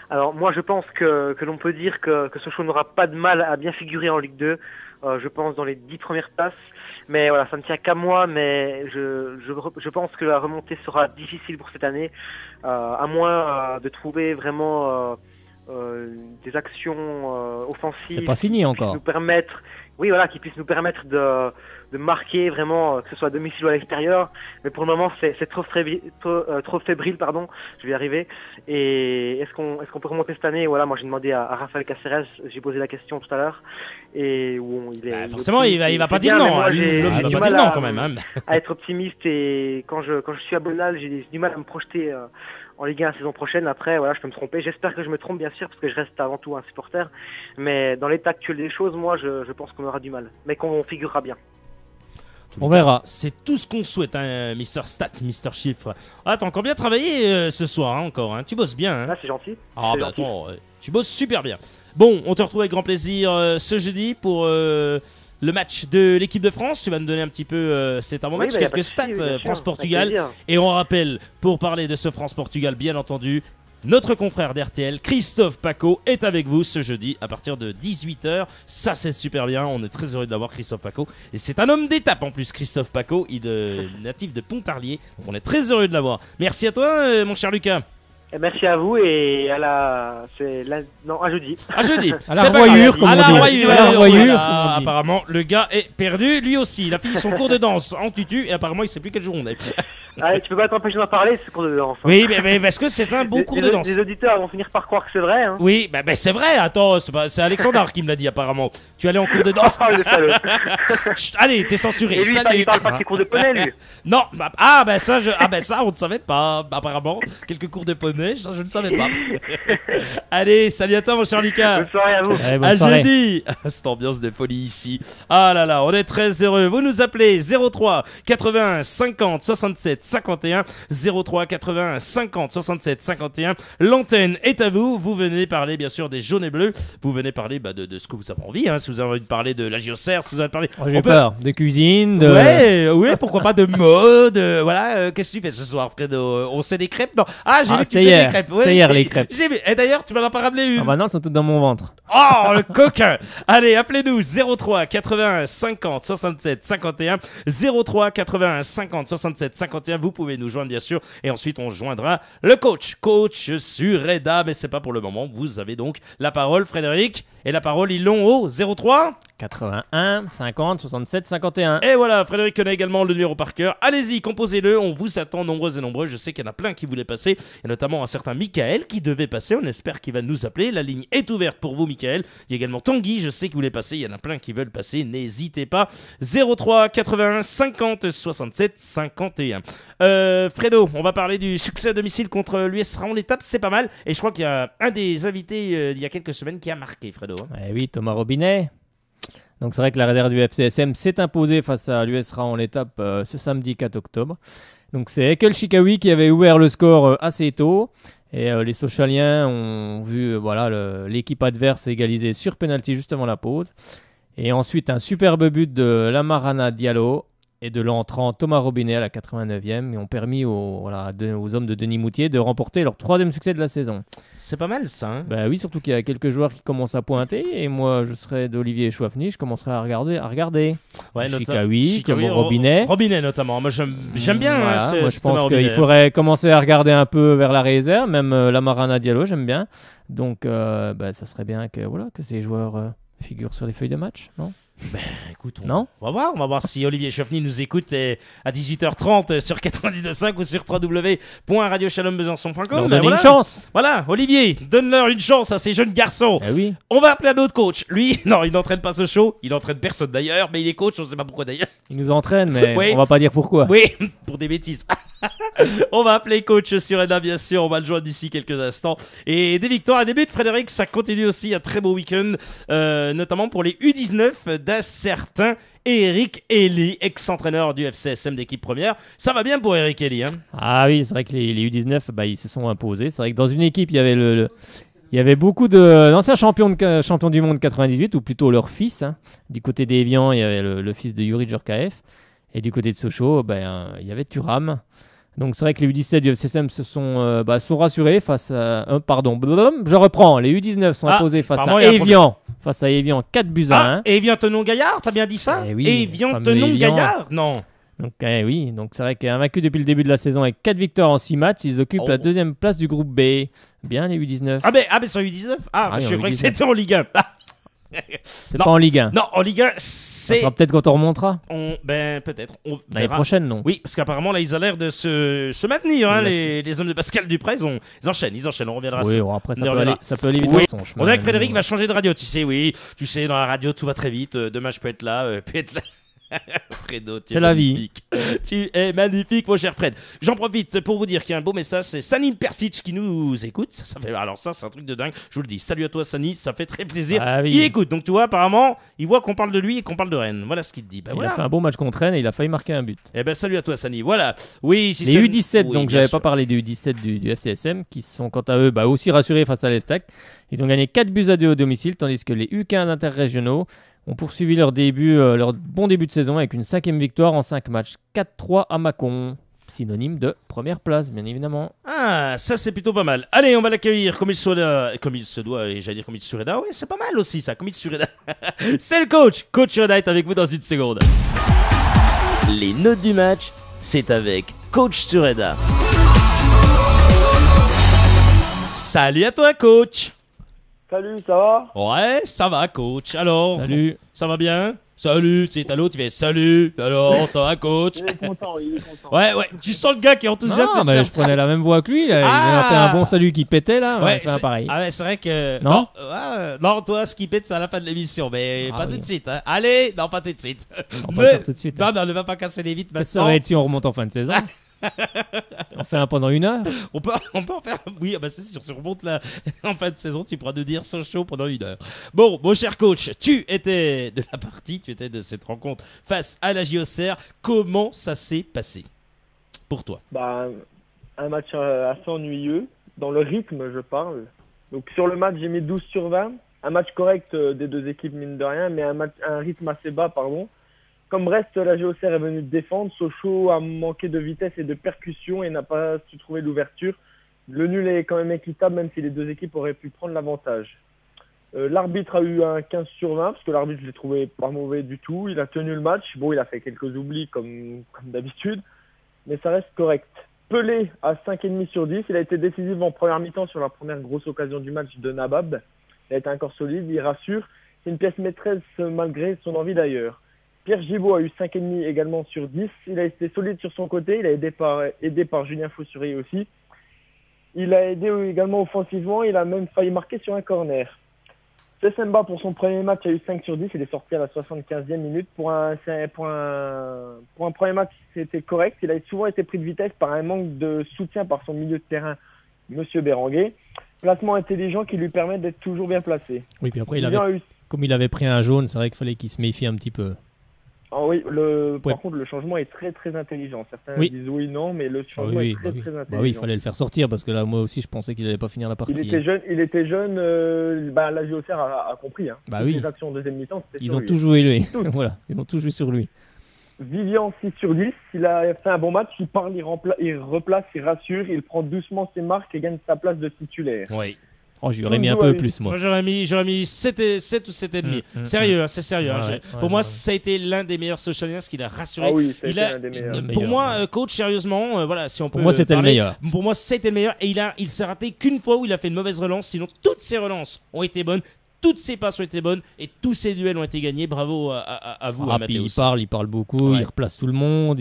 Alors moi je pense que l'on peut dire que Sochaux n'aura pas de mal à bien figurer en Ligue 2. je pense dans les 10 premières places. Mais voilà, ça ne tient qu'à moi, mais je pense que la remontée sera difficile pour cette année, à moins de trouver vraiment des actions offensives. C'est pas fini encore. Qui puissent nous permettre de marquer vraiment, que ce soit à domicile ou à l'extérieur. Mais pour le moment, c'est trop fébrile, pardon. Je vais y arriver. Et est-ce qu'on peut remonter cette année? Voilà, moi j'ai demandé à Rafael Caceres, j'ai posé la question tout à l'heure. Et forcément, il va pas dire non. Moi, il va pas dire non quand même. À être optimiste, et quand je suis à Bonal, j'ai du mal à me projeter en Ligue 1 la saison prochaine. Après, voilà, je peux me tromper. J'espère que je me trompe, bien sûr, parce que je reste avant tout un supporter. Mais dans l'état actuel des choses, moi, je pense qu'on aura du mal, mais qu'on figurera bien. On verra. C'est tout ce qu'on souhaite, hein, Mister Stat, Mister Chiffre. Ah, t'as encore bien travaillé ce soir, hein, encore. Hein. Tu bosses bien. Hein. Ah, c'est gentil. Ah, bah attends, tu bosses super bien. Bon, on te retrouve avec grand plaisir ce jeudi pour le match de l'équipe de France. Tu vas nous donner un petit peu, c'est un bon match, quelques stats France-Portugal. Et on rappelle, pour parler de ce France-Portugal, bien entendu, notre confrère d'RTL, Christophe Paco, est avec vous ce jeudi à partir de 18h. Ça, c'est super bien. On est très heureux de l'avoir, Christophe Paco. Et c'est un homme d'étape en plus, Christophe Paco. Il est natif de Pontarlier. Donc on est très heureux de l'avoir. Merci à toi, mon cher Lucas. Et merci à vous et à jeudi. À jeudi. À la revoyure, comme on dit. À la revoyure. Apparemment, le gars est perdu. Lui aussi, il a fini son cours de danse en tutu et apparemment, il sait plus quel jour on est. Allez, tu peux pas t'empêcher d'en parler, ce cours de danse. Hein. Oui, mais parce que c'est un beau cours de danse. Les auditeurs vont finir par croire que c'est vrai. Hein. Oui, bah, c'est vrai. Attends, c'est Alexandre qui me l'a dit apparemment. Tu allais en cours de danse. Chut, allez, t'es censuré. Et lui, il parle pas de ses cours de poney, lui. Non, ça, on ne savait pas. Apparemment, quelques cours de poney, ça, je ne savais pas. Allez, salut à toi, mon cher Lucas. Bonne soirée à vous. Allez, à jeudi. Cette ambiance de folie ici. Ah là là, on est très heureux. Vous nous appelez 03 81 50 67 51 03 81 50 67 51. L'antenne est à vous. Vous venez parler bien sûr des jaunes et bleus. Vous venez parler de ce que vous avez envie. Hein. Si vous avez envie de parler de la JOCR, si vous avez parlé. J'ai peur. De cuisine. Ouais, pourquoi pas de mode. Voilà. Qu'est-ce que tu fais ce soir, Fredo? On sait des crêpes? Non. Ah, j'ai vu que tu fais des crêpes. Ouais, c'est hier les crêpes. J'ai vu. Et d'ailleurs, tu m'en as pas ramené une. Ah bah non, elles sont toutes dans mon ventre. Oh, le coquin. Allez, appelez-nous 03 81 50 67 51 03 81 50 67 51. Vous pouvez nous joindre bien sûr et ensuite on joindra le coach Sureda, mais c'est pas pour le moment. Vous avez donc la parole, Frédéric, et la parole ils l'ont au 03 81 50 67 51. Et voilà, Frédéric connaît également le numéro par cœur. Allez-y, composez-le, on vous attend nombreux et nombreux. Je sais qu'il y en a plein qui voulaient passer, et notamment un certain Michael qui devait passer. On espère qu'il va nous appeler. La ligne est ouverte pour vous, Michael. Il y a également Tanguy, je sais qu'il voulait passer. Il y en a plein qui veulent passer. N'hésitez pas. 03 81 50 67 51. Fredo, on va parler du succès à domicile contre l'US Raon. L'étape, c'est pas mal. Et je crois qu'il y a un des invités il y a quelques semaines qui a marqué, Fredo. Eh oui, Thomas Robinet. Donc c'est vrai que la réserve du FCSM s'est imposée face à l'US Raon l'étape ce samedi 4 octobre. Donc c'est Ekel Chikawi qui avait ouvert le score assez tôt. Et les Sochaliens ont vu l'équipe adverse égaliser sur penalty juste avant la pause. Et ensuite un superbe but de Lamarana Diallo et de l'entrant Thomas Robinet à la 89e et ont permis aux hommes de Denis Moutier de remporter leur 3e succès de la saison. C'est pas mal ça. Hein, bah oui, surtout qu'il y a quelques joueurs qui commencent à pointer et moi je serai d'Olivier Chouafny, je commencerai à regarder. Ouais, Chikawi, Robinet. Robinet notamment. Moi j'aime bien. Voilà, moi je pense qu'il faudrait commencer à regarder un peu vers la réserve, même Lamarana Diallo, j'aime bien. Donc ça serait bien que ces joueurs figurent sur les feuilles de match, non? Ben écoute, on va voir si Olivier Chouafny nous écoute à 18h30 sur 99.5 ou sur www.radiochalombesançon.com. Leur donner une chance. Voilà, Olivier, donne-leur une chance à ces jeunes garçons. Oui. On va appeler un autre coach. Lui, non, il n'entraîne pas ce show, il entraîne personne d'ailleurs, mais il est coach, on ne sait pas pourquoi d'ailleurs. Il nous entraîne, mais oui. On va pas dire pourquoi. Oui, pour des bêtises. On va appeler coach Sureda, bien sûr, on va le joindre d'ici quelques instants. Et des victoires et des buts, Frédéric, ça continue aussi, un très beau week-end, notamment pour les U19 d'un certain Eric Elie, ex-entraîneur du FCSM d'équipe première. Ça va bien pour Eric Elie, hein? Ah oui, c'est vrai que les U19, ils se sont imposés. C'est vrai que dans une équipe, il y avait beaucoup d'anciens champions du monde 98, ou plutôt leur fils. Hein. Du côté d'Evian, il y avait le fils de Yuri Djorkaeff. Et du côté de Sochaux, il y avait Thuram. Donc c'est vrai que les U17 du FCSM se sont rassurés face à... je reprends, les U19 sont imposés face à Evian face à Evian 4 buts à 1. Et Evian Gaillard, t'as bien dit ça? Eh oui, Evian fameux Evian. Gaillard? Non. Donc oui, donc c'est vrai qu'invaincu depuis le début de la saison avec 4 victoires en 6 matchs, ils occupent la deuxième place du groupe B. Bien les U19. Ah ben sur U19? Oui, je en croyais que U19. c'était en Ligue 1. C'est Non. pas en Ligue 1. Non, en Ligue 1, Ça c'est... sera peut-être quand on remontera. Peut-être. On L'année verra. prochaine, non. Oui, parce qu'apparemment, là, ils ont l'air de se maintenir, hein, Oui, les hommes de Pascal Dupré. Ils enchaînent, on reviendra Oui, sur- bon, après, on y reviendra. ça peut aller vite Oui. dans son chemin. On dirait que Frédéric Mais va changer de radio, tu sais, dans la radio, tout va très vite. Demain, je peux être là, Fredo, tu es C'est la magnifique. Tu es magnifique, mon cher Fred. J'en profite pour vous dire qu'il y a un beau message, c'est Sani Persic qui nous écoute. Alors ça, c'est un truc de dingue. Je vous le dis. Salut à toi, Sani, ça fait très plaisir. Ah oui. Il écoute, donc tu vois, apparemment, il voit qu'on parle de lui et qu'on parle de Rennes. Voilà ce qu'il te dit. Ben Il voilà. a fait un beau match contre Rennes et il a failli marquer un but. Eh ben salut à toi, Sani. Voilà. Oui, si Les c'est- U17, Oui, donc bien j'avais sûr. pas parlé des U17 du FCSM, qui sont quant à eux aussi rassurés face à l'Estac. Ils ont gagné 4 buts à 2 au domicile, tandis que les U15 interrégionaux ont poursuivi leur bon début de saison avec une 5e victoire en 5 matchs. 4-3 à Mâcon, synonyme de première place, bien évidemment. Ah, ça c'est plutôt pas mal. Allez, on va l'accueillir comme il se doit, et j'allais dire comme il se doit. Oui, c'est pas mal aussi ça, comme il se doit. C'est le coach. Coach Sureda est avec vous dans une seconde. Les notes du match, c'est avec Coach Sureda. Salut à toi, coach. Salut, ça va? Ouais, ça va, coach. Alors, Salut. ça va bien? Salut, tu sais, t'as l'autre, il fait salut. Alors, ça va, coach? Il est content. Ouais, tu sens le gars qui est enthousiaste. Non, mais je prenais la même voix que lui. Là. Il a fait un bon salut qui pétait là. Ouais, fait un c'est- pareil. Ah ouais, c'est vrai que... Non non, toi, ce qui pète, c'est à la fin de l'émission, mais Ah pas oui. tout de suite. Hein. Allez, non, pas tout de suite. On va le faire tout de suite. Non, ne va pas casser les vitres Ça maintenant. va être si on remonte en fin de saison. On fait un pendant 1 heure. On peut en faire... Oui, bah c'est sûr, si on remonte là, en fin de saison, tu pourras nous dire Sochaux pendant 1 heure. Bon, mon cher coach, tu étais de la partie, tu étais de cette rencontre face à la JOCR. Comment ça s'est passé pour toi? Un match assez ennuyeux. Dans le rythme, je parle. Donc sur le match, j'ai mis 12 sur 20. Un match correct des deux équipes, mine de rien, mais un rythme assez bas, pardon. Comme Brest, la JOCR est venue défendre. Sochaux a manqué de vitesse et de percussion et n'a pas su trouver l'ouverture. Le nul est quand même équitable, même si les deux équipes auraient pu prendre l'avantage. L'arbitre a eu un 15 sur 20, parce que l'arbitre, je l'ai trouvé pas mauvais du tout. Il a tenu le match. Bon, il a fait quelques oublis, comme d'habitude, mais ça reste correct. Pelé à 5,5 sur 10. Il a été décisif en première mi-temps sur la première grosse occasion du match de Nabab. Il a été encore solide, il rassure. C'est une pièce maîtresse malgré son envie d'ailleurs. Pierre Gibaud a eu 5,5 également sur 10. Il a été solide sur son côté. Il a aidé par Julien Faussurier aussi. Il a aidé également offensivement. Il a même failli marquer sur un corner. Semba, pour son premier match, a eu 5 sur 10. Il est sorti à la 75e minute. Pour un premier match, c'était correct. Il a souvent été pris de vitesse par un manque de soutien par son milieu de terrain, Monsieur Béranguet. Placement intelligent qui lui permet d'être toujours bien placé. Oui, puis après, Eu... comme il avait pris un jaune, c'est vrai qu'il fallait qu'il se méfie un petit peu. Ah oui, par contre, le changement est très très intelligent. Certains disent oui, non, mais le changement est très très intelligent. Bah oui, il fallait le faire sortir parce que là, moi aussi, je pensais qu'il allait pas finir la partie. Il était jeune. La JOCR a compris. Hein. Bah oui. Les actions en deuxième mi-temps, c'était Ils sur ont lui. tout joué lui. Voilà, ils ont tout joué sur lui. Vivian 6 sur 10. Il a fait un bon match. Il parle, il replace, il rassure, il prend doucement ses marques et gagne sa place de titulaire. Oui. Oh, j'aurais mis un peu plus, moi. Moi, j'aurais mis 7 ou 7,5. Sérieux, c'est sérieux. Pour moi, ça a été l'un des meilleurs socialiens, ce qu'il a rassuré. Ah oui, c'est l'un des meilleurs. Pour moi, coach, sérieusement, voilà, si on peut. Pour moi, c'était le meilleur. Pour moi, c'était le meilleur. Et il s'est raté qu'une fois où il a fait une mauvaise relance. Sinon, toutes ses relances ont été bonnes. Toutes ses passes ont été bonnes et tous ses duels ont été gagnés. Bravo à vous, à puis Mathéos. il parle beaucoup, il replace tout le monde.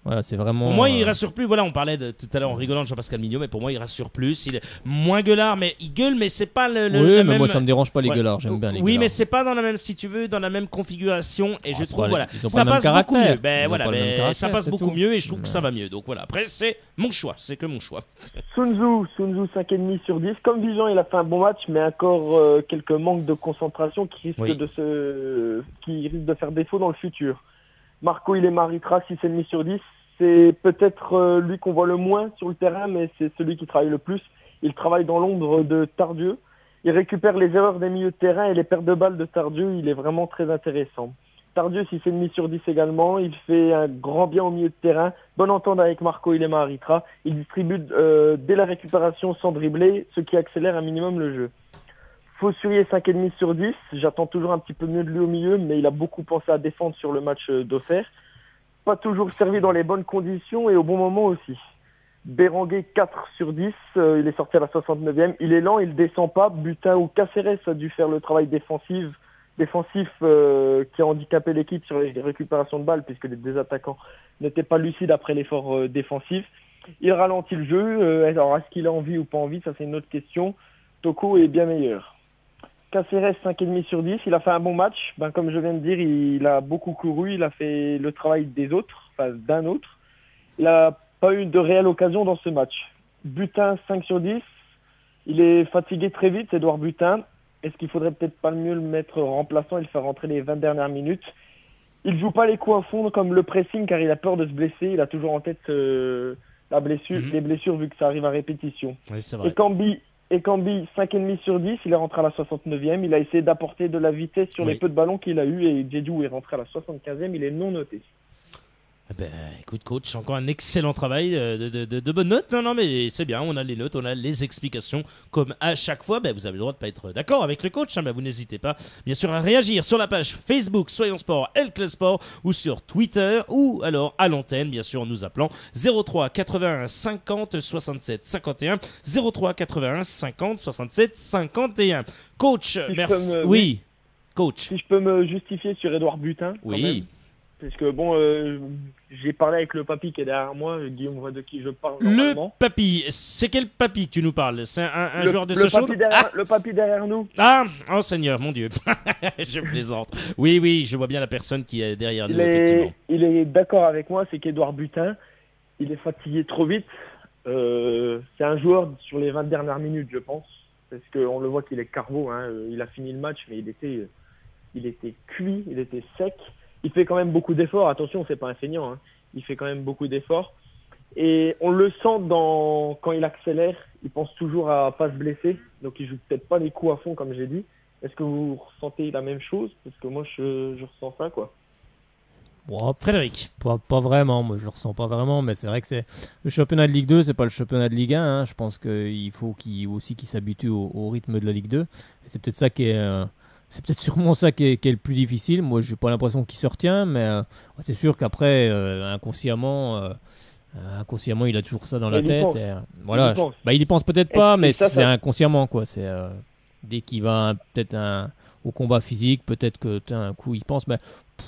Voilà, c'est vraiment. Pour moi, il rassure plus. Voilà, on parlait tout à l'heure en rigolant de Jean-Pascal Mignot, mais pour moi, il rassure plus. Il est moins gueulard, mais il gueule, mais c'est pas le oui, mais même. moi, ça me dérange pas les gueulards. J'aime bien les gueulards. Oui, mais c'est pas dans la même, si tu veux, dans la même configuration. Et je trouve, voilà, ils ont ça pas le même passe beaucoup caractère. mieux. Ben voilà, ça passe beaucoup tout. mieux et je trouve que ça va mieux. Donc voilà. Après, c'est mon choix. C'est que mon choix. Sun Tzu 5,5 sur 10. Comme Vision, il a fait un bon match, mais encore quelques manques de concentration qui risquent de faire défaut dans le futur. Marco Ilemaritra 6,5 sur 10. C'est peut-être lui qu'on voit le moins sur le terrain, mais c'est celui qui travaille le plus. Il travaille dans l'ombre de Tardieu. Il récupère les erreurs des milieux de terrain et les pertes de balles de Tardieu. Il est vraiment très intéressant. Tardieu, 6,5 sur 10 également. Il fait un grand bien au milieu de terrain. Bonne entente avec Marco Ilemaritra. Il distribue dès la récupération sans dribbler, ce qui accélère un minimum le jeu. Fossurier 5,5 sur 10. J'attends toujours un petit peu mieux de lui au milieu, mais il a beaucoup pensé à défendre sur le match d'Auxerre. Pas toujours servi dans les bonnes conditions et au bon moment aussi. Béranguet 4 sur 10, il est sorti à la 69e. Il est lent, il descend pas. Butin ou Cáceres a dû faire le travail défensif qui a handicapé l'équipe sur les récupérations de balles puisque les deux attaquants n'étaient pas lucides après l'effort défensif. Il ralentit le jeu. Alors est-ce qu'il a envie ou pas envie, ça c'est une autre question. Toko est bien meilleur. Cáceres 5,5 sur 10, il a fait un bon match. Comme je viens de dire, il a beaucoup couru, il a fait le travail des autres, enfin d'un autre. Il a pas eu de réelle occasion dans ce match. Butin 5 sur 10, il est fatigué très vite, c'est Edouard Butin. Est-ce qu'il faudrait peut-être pas mieux le mettre remplaçant et le faire rentrer les 20 dernières minutes? Il joue pas les coups à fond comme le pressing car il a peur de se blesser, il a toujours en tête les blessures vu que ça arrive à répétition. Oui, c'est vrai. Et Cambi 5,5 sur 10, il est rentré à la 69e, il a essayé d'apporter de la vitesse sur les peu de ballons qu'il a eu et Djedou est rentré à la 75e, il est non noté. Écoute coach, encore un excellent travail, de bonnes notes. Non mais c'est bien, on a les notes, on a les explications comme à chaque fois. Vous avez le droit de pas être d'accord avec le coach, vous n'hésitez pas bien sûr à réagir sur la page Facebook Soyons Sport El Club Sport ou sur Twitter ou alors à l'antenne bien sûr en nous appelant 03 81 50 67 51 03 81 50 67 51. Coach, merci. Oui, coach. Si je peux me justifier sur Edouard Butin. Oui. Parce que j'ai parlé avec le papy qui est derrière moi, Guillaume voit de qui je parle normalement. Le papy, c'est quel papy que tu nous parles? C'est un joueur de Sochaux? Le papy derrière nous. Ah, oh Seigneur, mon Dieu. Je plaisante. Oui, je vois bien la personne qui est derrière nous, effectivement. Il est d'accord avec moi, c'est qu'Edouard Butin, il est fatigué trop vite. C'est un joueur sur les 20 dernières minutes, je pense. Parce qu'on le voit qu'il est carbo, il a fini le match, mais il était cuit, il était sec. Il fait quand même beaucoup d'efforts, attention, c'est pas un feignant, il fait quand même beaucoup d'efforts. Et on le sent quand il accélère, il pense toujours à pas se blesser, donc il joue peut-être pas les coups à fond comme j'ai dit. Est-ce que vous ressentez la même chose? Parce que moi je ressens ça quoi. Bon, Frédéric. Pas vraiment, moi je le ressens pas vraiment, mais c'est vrai que c'est le championnat de Ligue 2, c'est pas le championnat de Ligue 1. Je pense qu'il faut qu'il s'habitue au rythme de la Ligue 2. Et c'est peut-être ça qui est... C'est peut-être sûrement ça qui est le plus difficile. Moi, j'ai pas l'impression qu'il se retient, mais c'est sûr qu'après, inconsciemment, il a toujours ça dans la tête. Et, voilà. Il y pense peut-être pas, mais c'est inconsciemment, quoi. C'est dès qu'il va peut-être au combat physique, peut-être que un coup, il pense. Mais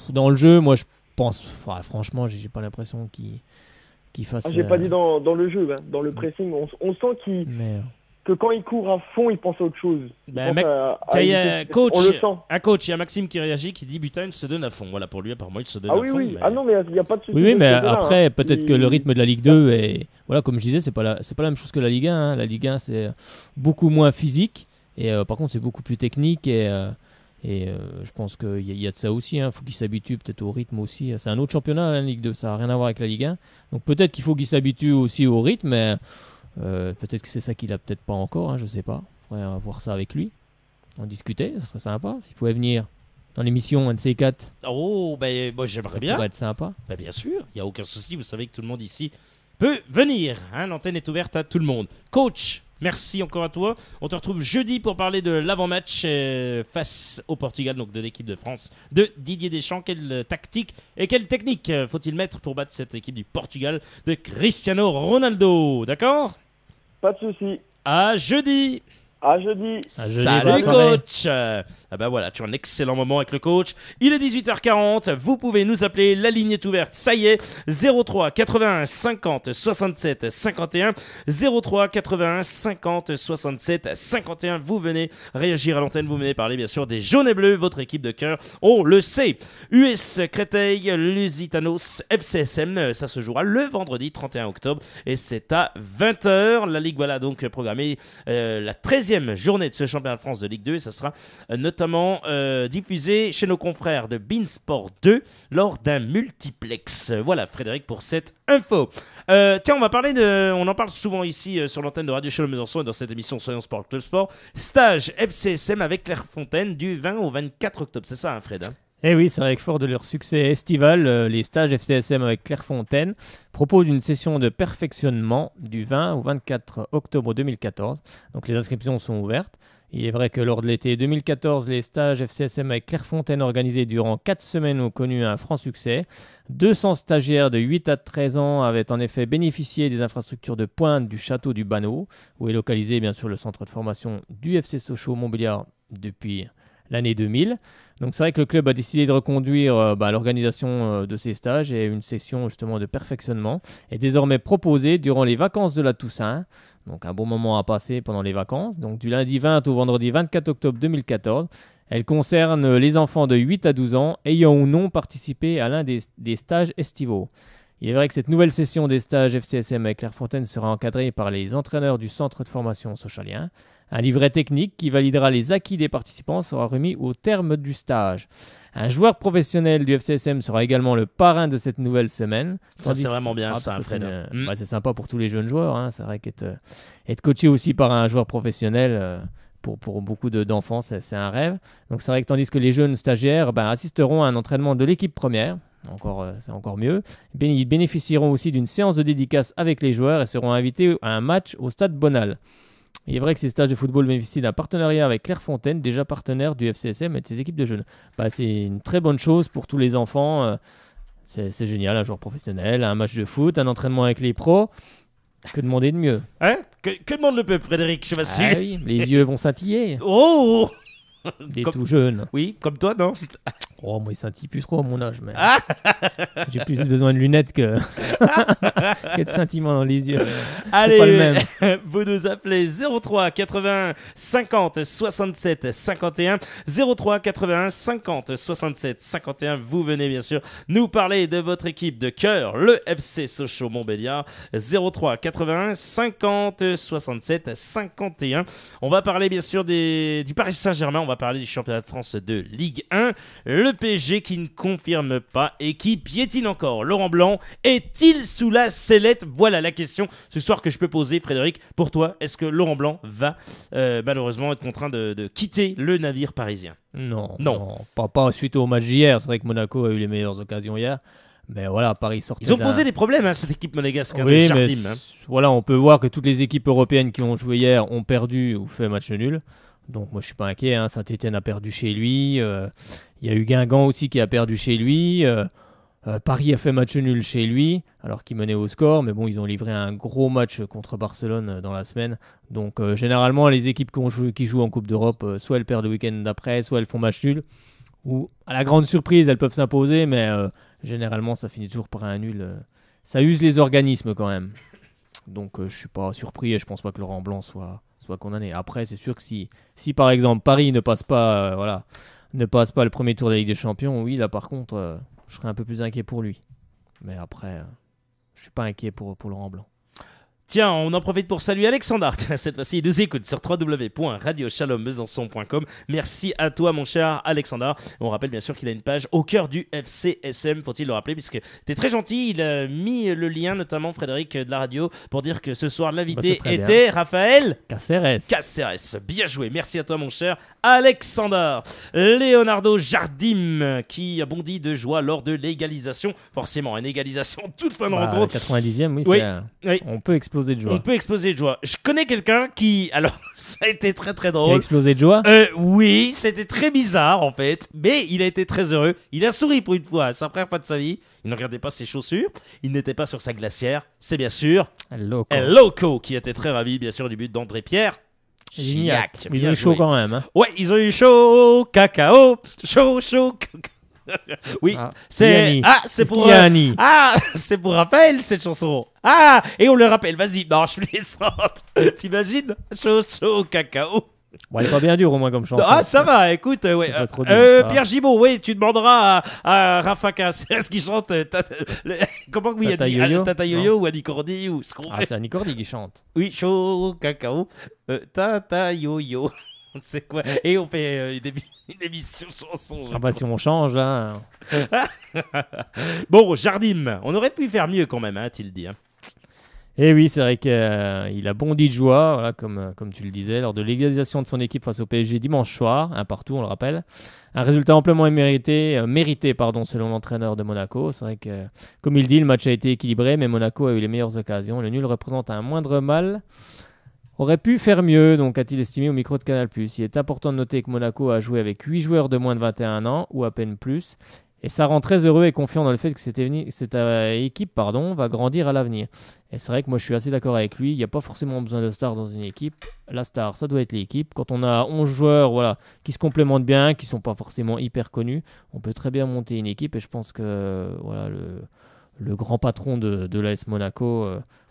dans le jeu, moi, je pense. Franchement, j'ai pas l'impression qu'il fasse. J'ai pas dit dans le jeu, dans le pressing, on sent qu'il. Mais, que quand il court à fond, il pense à autre chose. Coach, on le sent. Coach, il y a Maxime qui réagit, qui dit Butin se donne à fond. Voilà, pour lui, apparemment, il se donne à fond. Oui. Mais... Ah non, mais il n'y a pas de souci. Oui, mais après, peut-être que le rythme de la Ligue 2 est... Voilà, comme je disais, c'est pas la même chose que la Ligue 1. La Ligue 1, c'est beaucoup moins physique. Et par contre, c'est beaucoup plus technique. Et je pense qu'il y a de ça aussi. Il faut qu'il s'habitue peut-être au rythme aussi. C'est un autre championnat, la Ligue 2. Ça n'a rien à voir avec la Ligue 1. Donc peut-être qu'il faut qu'il s'habitue aussi au rythme, mais... peut-être que c'est ça qu'il a peut-être pas encore, je sais pas. Il faudrait voir ça avec lui, en discuter, ça serait sympa. S'il pouvait venir dans l'émission, un de ces quatre. Oh, moi j'aimerais bien. Ça pourrait être sympa. Bien sûr, il n'y a aucun souci. Vous savez que tout le monde ici peut venir. L'antenne est ouverte à tout le monde. Coach, merci encore à toi. On te retrouve jeudi pour parler de l'avant-match face au Portugal, donc de l'équipe de France de Didier Deschamps. Quelle tactique et quelle technique faut-il mettre pour battre cette équipe du Portugal de Cristiano Ronaldo? D'accord? Pas de souci. À jeudi. À jeudi. Salut coach. Voilà, tu as un excellent moment avec le coach. Il est 18h40, vous pouvez nous appeler, la ligne est ouverte, ça y est, 03 81 50 67 51, 03 81 50 67 51, vous venez réagir à l'antenne, vous venez parler bien sûr des jaunes et bleus, votre équipe de cœur, on le sait. US Créteil, Lusitanos, FCSM, ça se jouera le vendredi 31 octobre et c'est à 20h. La Ligue voilà donc programmée la 13e journée de ce championnat de France de Ligue 2 et ça sera notamment diffusé chez nos confrères de Beansport 2 lors d'un multiplex. Voilà Frédéric pour cette info. Tiens, on en parle souvent ici sur l'antenne de Radio Chalon Besançon et dans cette émission Soyons Sport Club Sport. Stage FCSM avec Clairefontaine du 20 au 24 octobre. C'est ça, Fred? Eh oui, c'est avec fort de leur succès estival, les stages FCSM avec Clairefontaine proposent une session de perfectionnement du 20 au 24 octobre 2014. Donc les inscriptions sont ouvertes Il est vrai que lors de l'été 2014, les stages FCSM avec Clairefontaine organisés durant 4 semaines ont connu un franc succès. 200 stagiaires de 8 à 13 ans avaient en effet bénéficié des infrastructures de pointe du château du Banneau, où est localisé bien sûr le centre de formation du FC Sochaux Montbéliard depuis l'année 2000. Donc c'est vrai que le club a décidé de reconduire l'organisation de ces stages et une session justement de perfectionnement est désormais proposée durant les vacances de la Toussaint. Donc un bon moment à passer pendant les vacances. Donc du lundi 20 au vendredi 24 octobre 2014. Elle concerne les enfants de 8 à 12 ans ayant ou non participé à l'un des stages estivaux. Il est vrai que cette nouvelle session des stages FCSM avec Clairefontaine sera encadrée par les entraîneurs du centre de formation socialien. Un livret technique qui validera les acquis des participants sera remis au terme du stage. Un joueur professionnel du FCSM sera également le parrain de cette nouvelle semaine. Ça, c'est vraiment bien ça, Fred. C'est sympa pour tous les jeunes joueurs. Hein. C'est vrai qu'être coaché aussi par un joueur professionnel, pour beaucoup d'enfants, c'est un rêve. Donc c'est vrai que tandis que les jeunes stagiaires assisteront à un entraînement de l'équipe première, c'est encore mieux. Ils bénéficieront aussi d'une séance de dédicace avec les joueurs et seront invités à un match au stade Bonal. Il est vrai que ces stages de football bénéficient d'un partenariat avec Clairefontaine, déjà partenaire du FCSM et de ses équipes de jeunes. C'est une très bonne chose pour tous les enfants. C'est génial, un joueur professionnel, un match de foot, un entraînement avec les pros. Que demander de mieux? Hein? Que demande le peuple, Frédéric? Je suis Ah oui, les yeux vont scintiller. Oh! Des tout jeunes. Oui, comme toi, non? Oh, moi, il scintille plus trop à mon âge, mais j'ai plus besoin de lunettes que de scintillement dans les yeux. Allez, pas le même. Vous nous appelez 03 81 50 67 51. 03 81 50 67 51. Vous venez bien sûr nous parler de votre équipe de cœur, le FC Sochaux Montbéliard. 03 81 50 67 51. On va parler bien sûr du Paris Saint-Germain. On va parler du championnat de France de Ligue 1. Le PSG qui ne confirme pas et qui piétine encore. Laurent Blanc est-il sous la sellette? Voilà la question ce soir que je peux poser, Frédéric. Pour toi, est-ce que Laurent Blanc va malheureusement être contraint de quitter le navire parisien? Non. Pas suite au match d'hier. C'est vrai que Monaco a eu les meilleures occasions hier. Mais voilà, Paris sortait. Ils ont posé des problèmes, cette équipe monégasque. Oui, mais voilà, on peut voir que toutes les équipes européennes qui ont joué hier ont perdu ou fait match nul. Donc moi je suis pas inquiet, hein. Saint-Etienne a perdu chez lui, il y a eu Guingamp aussi qui a perdu chez lui, Paris a fait match nul chez lui alors qu'il menait au score, mais bon ils ont livré un gros match contre Barcelone dans la semaine. Donc généralement les équipes qui jouent en Coupe d'Europe, soit elles perdent le week-end d'après, soit elles font match nul, ou à la grande surprise elles peuvent s'imposer, mais généralement ça finit toujours par un nul. Ça use les organismes quand même. Donc je suis pas surpris et je pense pas que Laurent Blanc soit condamné. Après, c'est sûr que si par exemple Paris ne passe pas le premier tour de la Ligue des Champions, oui, là par contre, je serais un peu plus inquiet pour lui. Mais après, je suis pas inquiet pour Laurent Blanc. Tiens, on en profite pour saluer Alexandre. Cette fois-ci, il nous écoute sur www.radiochalombesançon.com. Merci à toi, mon cher Alexandre. On rappelle bien sûr qu'il a une page au cœur du FCSM, faut-il le rappeler, puisque t'es très gentil. Il a mis le lien, notamment Frédéric de la radio, pour dire que ce soir, l'invité était Raphaël Caceres. Bien joué. Merci à toi, mon cher Alexandre. Leonardo Jardim, qui a bondi de joie lors de l'égalisation. Forcément, une égalisation toute fin de rencontre. 90e, oui. On peut exploser de joie. On peut exploser de joie. Je connais quelqu'un qui... Alors, ça a été très très drôle. Qui a explosé de joie? Oui, c'était très bizarre en fait. Mais il a été très heureux. Il a souri pour une fois. C'est la première fois de sa vie. Il ne regardait pas ses chaussures. Il n'était pas sur sa glacière. C'est bien sûr El Loco qui était très ravi bien sûr du but d'André-Pierre Gignac. Ils ont eu chaud quand même. Hein. Ouais, ils ont eu chaud cacao. Chaud cacao. Oui, c'est pour c'est pour Raphaël cette chanson. Et on le rappelle, vas-y, non, je plaisante. T'imagines? Chaud cacao. Bon, elle est pas bien dure au moins comme chanson. Ça va, écoute, ouais. Pierre Gibaud, oui, tu demanderas à Rafa Caceres qui chante comment oui, Tata Yo-Yo ou Annie Cordy ou ce qu'on fait. C'est Annie Cordy qui chante. Oui, chaud cacao, Tata Yo-Yo. C'est quoi? Et on fait une émission chanson. Si on change là. Bon, Jardim, on aurait pu faire mieux quand même, a-t-il dit. Et oui, c'est vrai qu'il a bondi de joie, voilà, comme tu le disais, lors de l'égalisation de son équipe face au PSG dimanche soir, un partout, on le rappelle. Un résultat amplement mérité selon l'entraîneur de Monaco. C'est vrai que, comme il dit, le match a été équilibré, mais Monaco a eu les meilleures occasions. Le nul représente un moindre mal. aurait pu faire mieux, donc a-t-il estimé au micro de Canal+. Il est important de noter que Monaco a joué avec 8 joueurs de moins de 21 ans, ou à peine plus, et ça rend très heureux et confiant dans le fait que cette équipe va grandir à l'avenir. Et c'est vrai que moi je suis assez d'accord avec lui, il n'y a pas forcément besoin de stars dans une équipe. La star, ça doit être l'équipe. Quand on a 11 joueurs qui se complémentent bien, qui ne sont pas forcément hyper connus, on peut très bien monter une équipe, et je pense que le grand patron de l'AS Monaco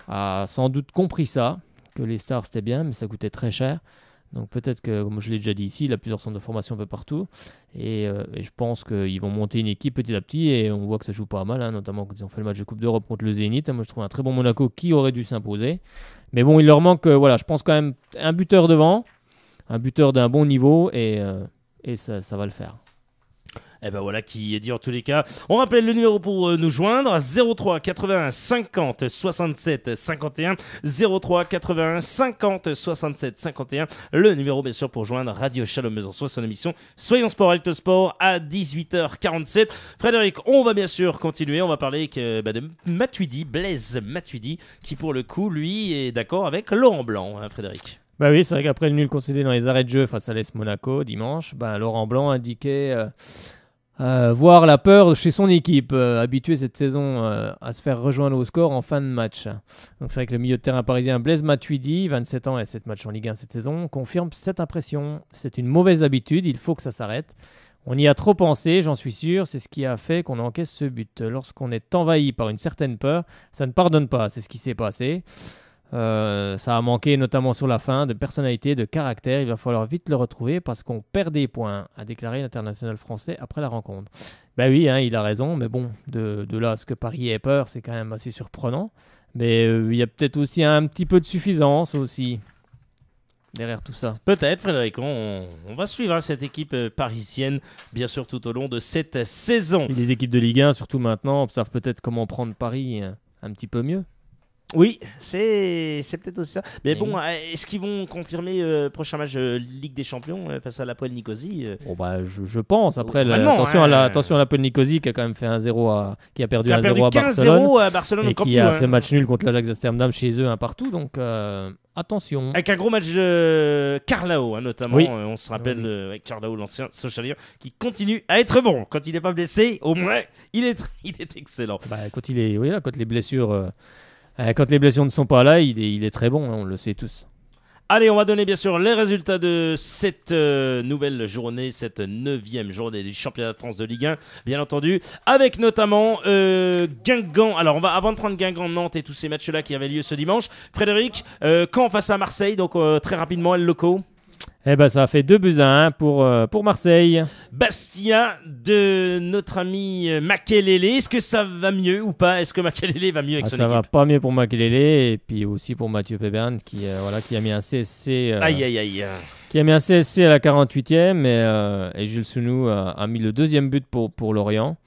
a sans doute compris ça, que les stars c'était bien, mais ça coûtait très cher. Donc peut-être que, comme je l'ai déjà dit ici, il a plusieurs centres de formation un peu partout. Et je pense qu'ils vont monter une équipe petit à petit. Et on voit que ça joue pas mal, notamment quand ils ont fait le match de Coupe d'Europe contre le Zénith. Moi je trouve un très bon Monaco qui aurait dû s'imposer. Mais bon, il leur manque, je pense quand même un buteur devant. Un buteur d'un bon niveau. Et ça va le faire. Et ben voilà qui est dit en tous les cas. On rappelle le numéro pour nous joindre, 03 81 50 67 51, 03 81 50 67 51. Le numéro bien sûr pour joindre Radio Shalom Besançon, son émission Soyons Sport avec le sport à 18h47. Frédéric, on va bien sûr continuer, on va parler de Matuidi, Blaise Matuidi, qui pour le coup lui est d'accord avec Laurent Blanc, Frédéric. Bah oui, c'est vrai qu'après le nul concédé dans les arrêts de jeu face à l'AS Monaco dimanche, Laurent Blanc indiquait voir la peur chez son équipe, habitué cette saison à se faire rejoindre au score en fin de match. Donc c'est vrai que le milieu de terrain parisien Blaise Matuidi, 27 ans et 7 matchs en Ligue 1 cette saison, confirme cette impression. C'est une mauvaise habitude, il faut que ça s'arrête. On y a trop pensé, j'en suis sûr, c'est ce qui a fait qu'on encaisse ce but. Lorsqu'on est envahi par une certaine peur, ça ne pardonne pas, c'est ce qui s'est passé. Ça a manqué notamment sur la fin de personnalité, de caractère. Il va falloir vite le retrouver parce qu'on perd des points, a déclaré l'international français après la rencontre. Ben oui, il a raison, mais bon, de là à ce que Paris ait peur, c'est quand même assez surprenant. Mais il y a peut-être aussi un petit peu de suffisance aussi derrière tout ça. Peut-être, Frédéric, on va suivre cette équipe parisienne, bien sûr, tout au long de cette saison. Et les équipes de Ligue 1, surtout maintenant, savent peut-être comment prendre Paris un petit peu mieux. Oui, c'est peut-être aussi ça. Mais bon, est-ce qu'ils vont confirmer le prochain match Ligue des Champions face à l'Apoel Nicosie je pense. Après, attention à l'Apoel Nicosie qui a quand même fait 1-0 qui a perdu 1-0 à Barcelone. Et qui a fait match nul contre l'Ajax Amsterdam chez eux, un partout. Donc attention. Avec un gros match de Carlao, notamment. Oui. On se rappelle avec Carlao, l'ancien Sochalier, qui continue à être bon. Quand il n'est pas blessé, au moins, il est excellent. Quand les blessures... Quand les blessures ne sont pas là, il est très bon, on le sait tous. Allez, on va donner bien sûr les résultats de cette nouvelle journée, cette 9e journée du championnat de France de Ligue 1, bien entendu, avec notamment Guingamp. Alors, avant de prendre Guingamp-Nantes et tous ces matchs-là qui avaient lieu ce dimanche, Frédéric, Caen face à Marseille, donc très rapidement, El Loco. Ça a fait 2-1 pour Marseille. Bastia de notre ami Makelele. Est-ce que ça va mieux ou pas? Est-ce que Makelele va mieux avec son équipe? Ça va pas mieux pour Makelele et puis aussi pour Mathieu Péberne qui a mis un CSC. Qui a mis un CSC à la 48e et Jules Sounou a mis le deuxième but pour Lorient.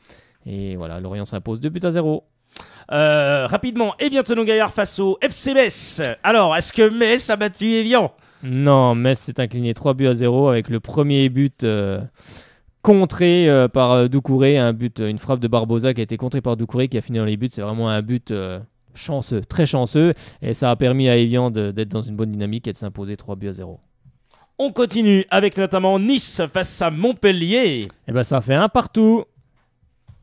Et voilà, Lorient s'impose 2-0. Rapidement, Evian Tonon-Gaillard face au FC Metz. Alors, est-ce que Metz a battu Evian? Non, Metz s'est incliné 3-0 avec le premier but contré par Doucouré, une frappe de Barbosa qui a été contrée par Doucouré qui a fini dans les buts. C'est vraiment un but chanceux, très chanceux, et ça a permis à Evian d'être dans une bonne dynamique et de s'imposer 3-0. On continue avec notamment Nice face à Montpellier. Ça fait 1-1.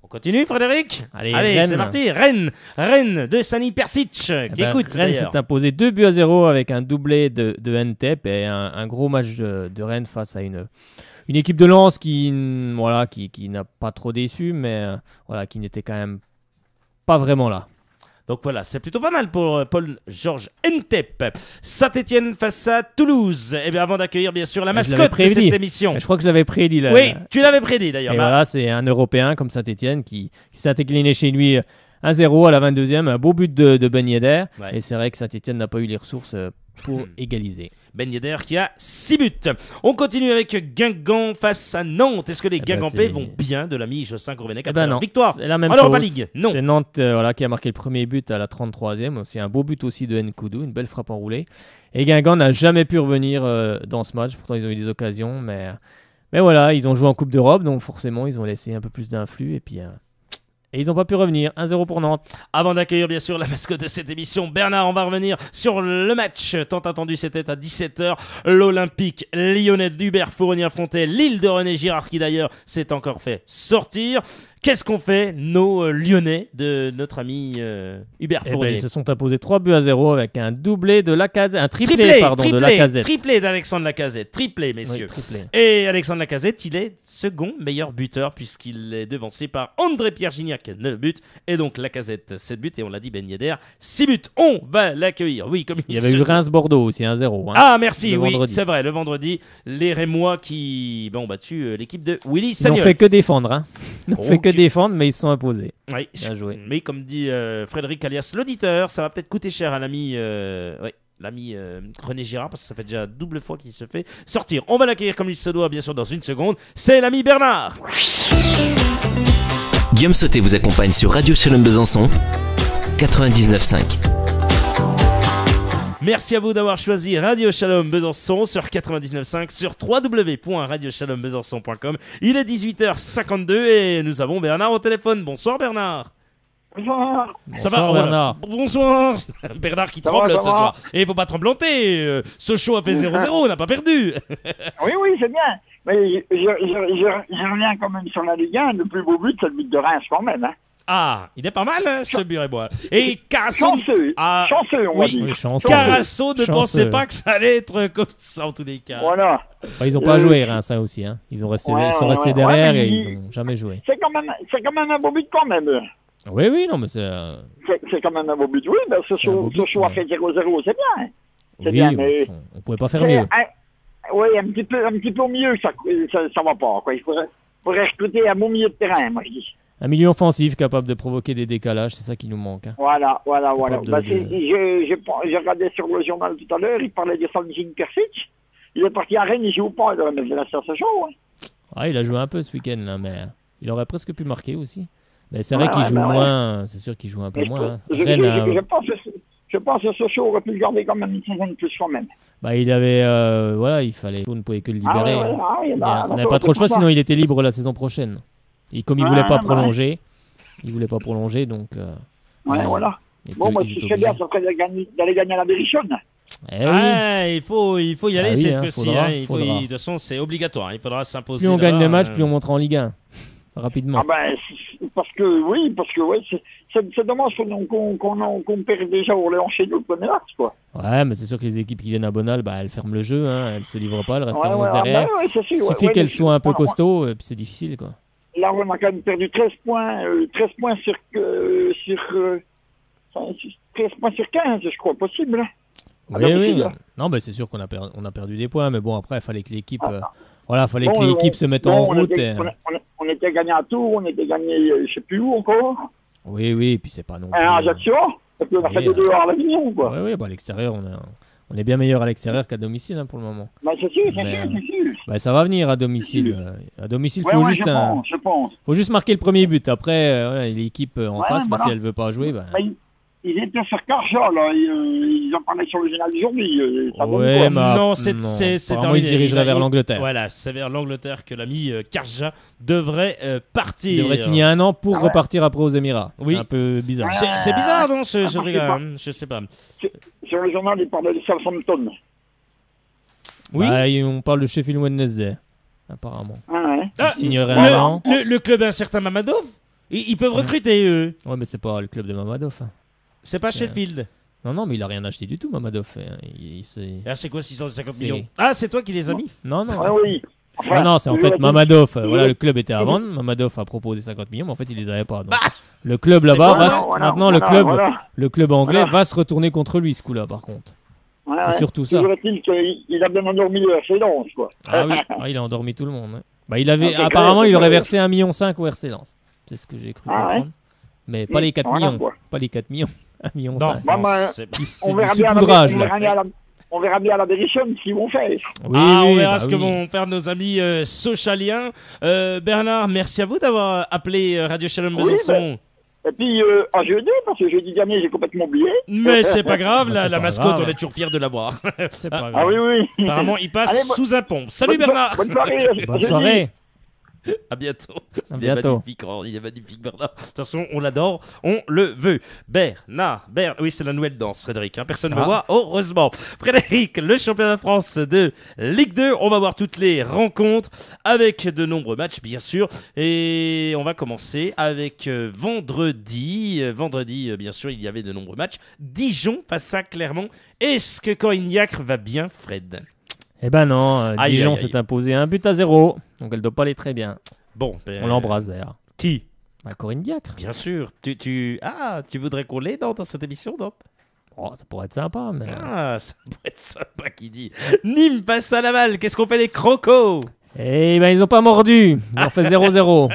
On continue, Frédéric? Allez, c'est parti. Rennes de Sani Persic qui écoute. Rennes s'est imposé 2-0 avec un doublé de Ntep et un gros match de Rennes face à une équipe de Lens qui n'a pas trop déçu, mais qui n'était quand même pas vraiment là. Donc voilà, c'est plutôt pas mal pour Paul-Georges Ntep. Saint-Etienne face à Toulouse. Et bien avant d'accueillir bien sûr la mascotte de cette émission. Je crois que je l'avais prédit là. Oui, tu l'avais prédit d'ailleurs. Et voilà, c'est un Européen comme Saint-Etienne qui s'est incliné chez lui 1-0 à la 22e. Un beau but de Ben Yedder. Ouais. Et c'est vrai que Saint-Etienne n'a pas eu les ressources pour égaliser. Ben Yedder qui a 6 buts. On continue avec Guingamp face à Nantes. Est-ce que les Guingampais vont bien de l'ami Jocelyn Gourvenec après leur victoire? C'est la même chose. Ligue. Non. C'est Nantes qui a marqué le premier but à la 33e. C'est un beau but aussi de Nkoudou, une belle frappe enroulée. Et Guingamp n'a jamais pu revenir dans ce match. Pourtant, ils ont eu des occasions. Mais voilà, ils ont joué en Coupe d'Europe. Donc forcément, ils ont laissé un peu plus d'influx. Et puis Et ils n'ont pas pu revenir. 1-0 pour Nantes. Avant d'accueillir bien sûr la mascotte de cette émission, Bernard, on va revenir sur le match tant attendu. C'était à 17h. L'Olympique lyonnais d'Hubert Fournier affrontait l'île de René Girard qui d'ailleurs s'est encore fait sortir. Qu'est-ce qu'on fait, nos Lyonnais, de notre ami Hubert Fournier? Ils se sont imposés 3-0 avec un doublé de Lacazette, un triplé de Lacazette. Triplé d'Alexandre Lacazette, triplé messieurs. Oui, triplé. Et Alexandre Lacazette, il est second meilleur buteur puisqu'il est devancé par André-Pierre Gignac, 9 buts. Et donc Lacazette, 7 buts. Et on l'a dit, Ben Yedder, 6 buts. On va l'accueillir. Oui, comme il y avait eu Reims-Bordeaux aussi, 1-0. Hein, ah, merci, oui, vendredi. c'est vrai, le vendredi. Les Rémois qui ont battu l'équipe de Willy Ils Sagnol. n'ont fait que défendre. Hein. Ils n'ont fait que défendre, mais ils se sont imposés. Oui, bien joué. Mais comme dit Frédéric alias l'auditeur, ça va peut-être coûter cher à l'ami René Girard parce que ça fait déjà double fois qu'il se fait sortir. On va l'accueillir comme il se doit bien sûr dans une seconde. C'est l'ami Bernard. Guillaume Sauté vous accompagne sur Radio Shalom Besançon 99.5. Merci à vous d'avoir choisi Radio Shalom Besançon sur 99.5 sur www.radioshalombesançon.com. Il est 18h52 et nous avons Bernard au téléphone. Bonsoir Bernard. Bonsoir. Ça Bonsoir, va Bernard. Bonsoir. Bernard qui tremblote ce soir. Et il faut pas trembloter. Sochaux a fait 0-0, on n'a pas perdu. Oui, c'est bien. Mais je reviens quand même sur la Ligue 1. Le plus beau but, c'est le but de Reims quand même. Hein. Ah, il est pas mal hein, ce Buré-Bois. Et Carasso, chanceux, on va dire. Oui, chanceux. Carasso ne pensait pas que ça allait être comme ça en tous les cas. Voilà. Ils n'ont pas joué, hein, ça aussi. Hein. Ils sont restés derrière et ils n'ont jamais joué. C'est quand même un beau but quand même. Oui, non, mais c'est... C'est quand même un beau but, oui. Ben, Sochaux a fait 0-0, c'est bien. C'est oui, bien, mais... on pouvait pas faire mieux. Oui, un petit peu au milieu, ça va pas. Quoi. Il faudrait recruter un bon milieu de terrain, moi je dis. Un milieu offensif capable de provoquer des décalages, c'est ça qui nous manque. Hein. Voilà. J'ai regardé sur le journal tout à l'heure, il parlait de Sanjin Persic. Il est parti à Rennes, il joue pas, il aurait mis la Sochaux. Hein. Ah, il a joué un peu ce week-end, là, mais il aurait presque pu marquer aussi. Mais c'est vrai qu'il joue moins, c'est sûr qu'il joue un peu moins. Je pense que Sochaux aurait pu le garder quand même une saison de plus quand même. Bah, il avait, il fallait, on ne pouvait que le libérer. On n'avait pas trop le choix, sinon il était libre la saison prochaine. Et comme il voulait pas prolonger, donc. Voilà. Bon, moi, si c'est bien, ça serait d'aller gagner à la Berrichonne. Il faut y aller cette fois-ci. De toute façon, c'est obligatoire. Il faudra s'imposer. Plus on gagne des matchs, plus on monte en Ligue 1. Rapidement. Parce que c'est dommage qu'on perd déjà Orléans chez nous le premier match, quoi. Ouais, mais c'est sûr que les équipes qui viennent à Bonal, elles ferment le jeu, hein, elles se livrent pas, elles restent en 11 derrière. Il suffit qu'elles soient un peu costauds, et puis c'est difficile, quoi. Là, on a quand même perdu 13 points sur 15, je crois, possible. Oui. Non, mais c'est sûr qu'on a perdu des points, mais bon, après, il fallait que l'équipe, que l'équipe se mette en route. On était gagné à Tours, on était gagné, je sais plus où encore. Oui, et puis c'est pas non plus. À Ajaccio, et puis on a fait 2-2 à l'Avignon, quoi. Oui, à l'extérieur, on est bien meilleur à l'extérieur qu'à domicile, hein, pour le moment. C'est sûr. Ça va venir à domicile. À domicile, faut faut juste marquer le premier but. Après, l'équipe en face, si elle veut pas jouer, ils étaient sur Carja, là. Ils en parlaient sur le journal d'aujourd'hui. Non, c'est terminé. Ils se dirigeraient vers l'Angleterre. Voilà, c'est vers l'Angleterre que l'ami Carja devrait partir. Il devrait signer 1 an pour repartir après aux Émirats. Oui. C'est un peu bizarre. C'est bizarre, non je sais pas. Sur le journal, ils parlaient de Southampton. Oui. On parle de Sheffield Wednesday, apparemment. Il signerait 1 an. Le club un certain Mamadov, ils peuvent recruter, eux. Ouais, mais c'est pas le club de Mamadov. Hein. C'est pas Sheffield. Non, mais il a rien acheté du tout, Mamadov. C'est quoi 650 millions? Ah, c'est toi qui les as mis? Non. Oui. Non, c'est en fait Mamadov. Le club était à vendre. Mamadov a proposé 50 millions, mais en fait, il les avait pas. Donc, le club là-bas, le club anglais va se retourner contre lui, ce coup-là, par contre. C'est surtout ça. Il a bien endormi le RC Lens, quoi. Ah oui, il a endormi tout le monde. Apparemment, il aurait versé 1,5 million au RC Lens. C'est ce que j'ai cru comprendre. Mais pas les 4 millions. Pas les 4 millions. 1,5 million. On verra bien à la Berrichonne s'ils vont faire. On verra ce que vont faire nos amis sochaliens. Bernard, merci à vous d'avoir appelé Radio Shalom Besançon. Et puis à jeudi, parce que jeudi dernier j'ai complètement oublié. Mais c'est pas grave, la mascotte, on est toujours fiers de l'avoir. C'est pas grave. Ah oui. Apparemment, il passe sous un pont. Salut Bernard. Bonne soirée. Bonne soirée. À bientôt. À bientôt. Il est magnifique, Bernard. De toute façon, on l'adore, on le veut. Bernard, oui, c'est la nouvelle danse, Frédéric. Personne ne me voit, heureusement. Frédéric, le championnat de France de Ligue 2. On va voir toutes les rencontres avec de nombreux matchs, bien sûr. Et on va commencer avec vendredi. Vendredi, bien sûr, il y avait de nombreux matchs. Dijon face à Clermont. Est-ce que Corignac va bien, Fred ? Eh ben non, Dijon s'est imposé 1-0, donc elle doit pas aller très bien. Bon, on l'embrasse d'ailleurs. Qui ? Corinne Diacre. Bien sûr. Tu voudrais qu'on l'ait dans cette émission, non ? Oh, ça pourrait être sympa, mais... ça pourrait être sympa, qui dit. Nîmes passe à Laval, qu'est-ce qu'on fait les crocos ? Eh ben, ils ont pas mordu, ils ont fait 0-0.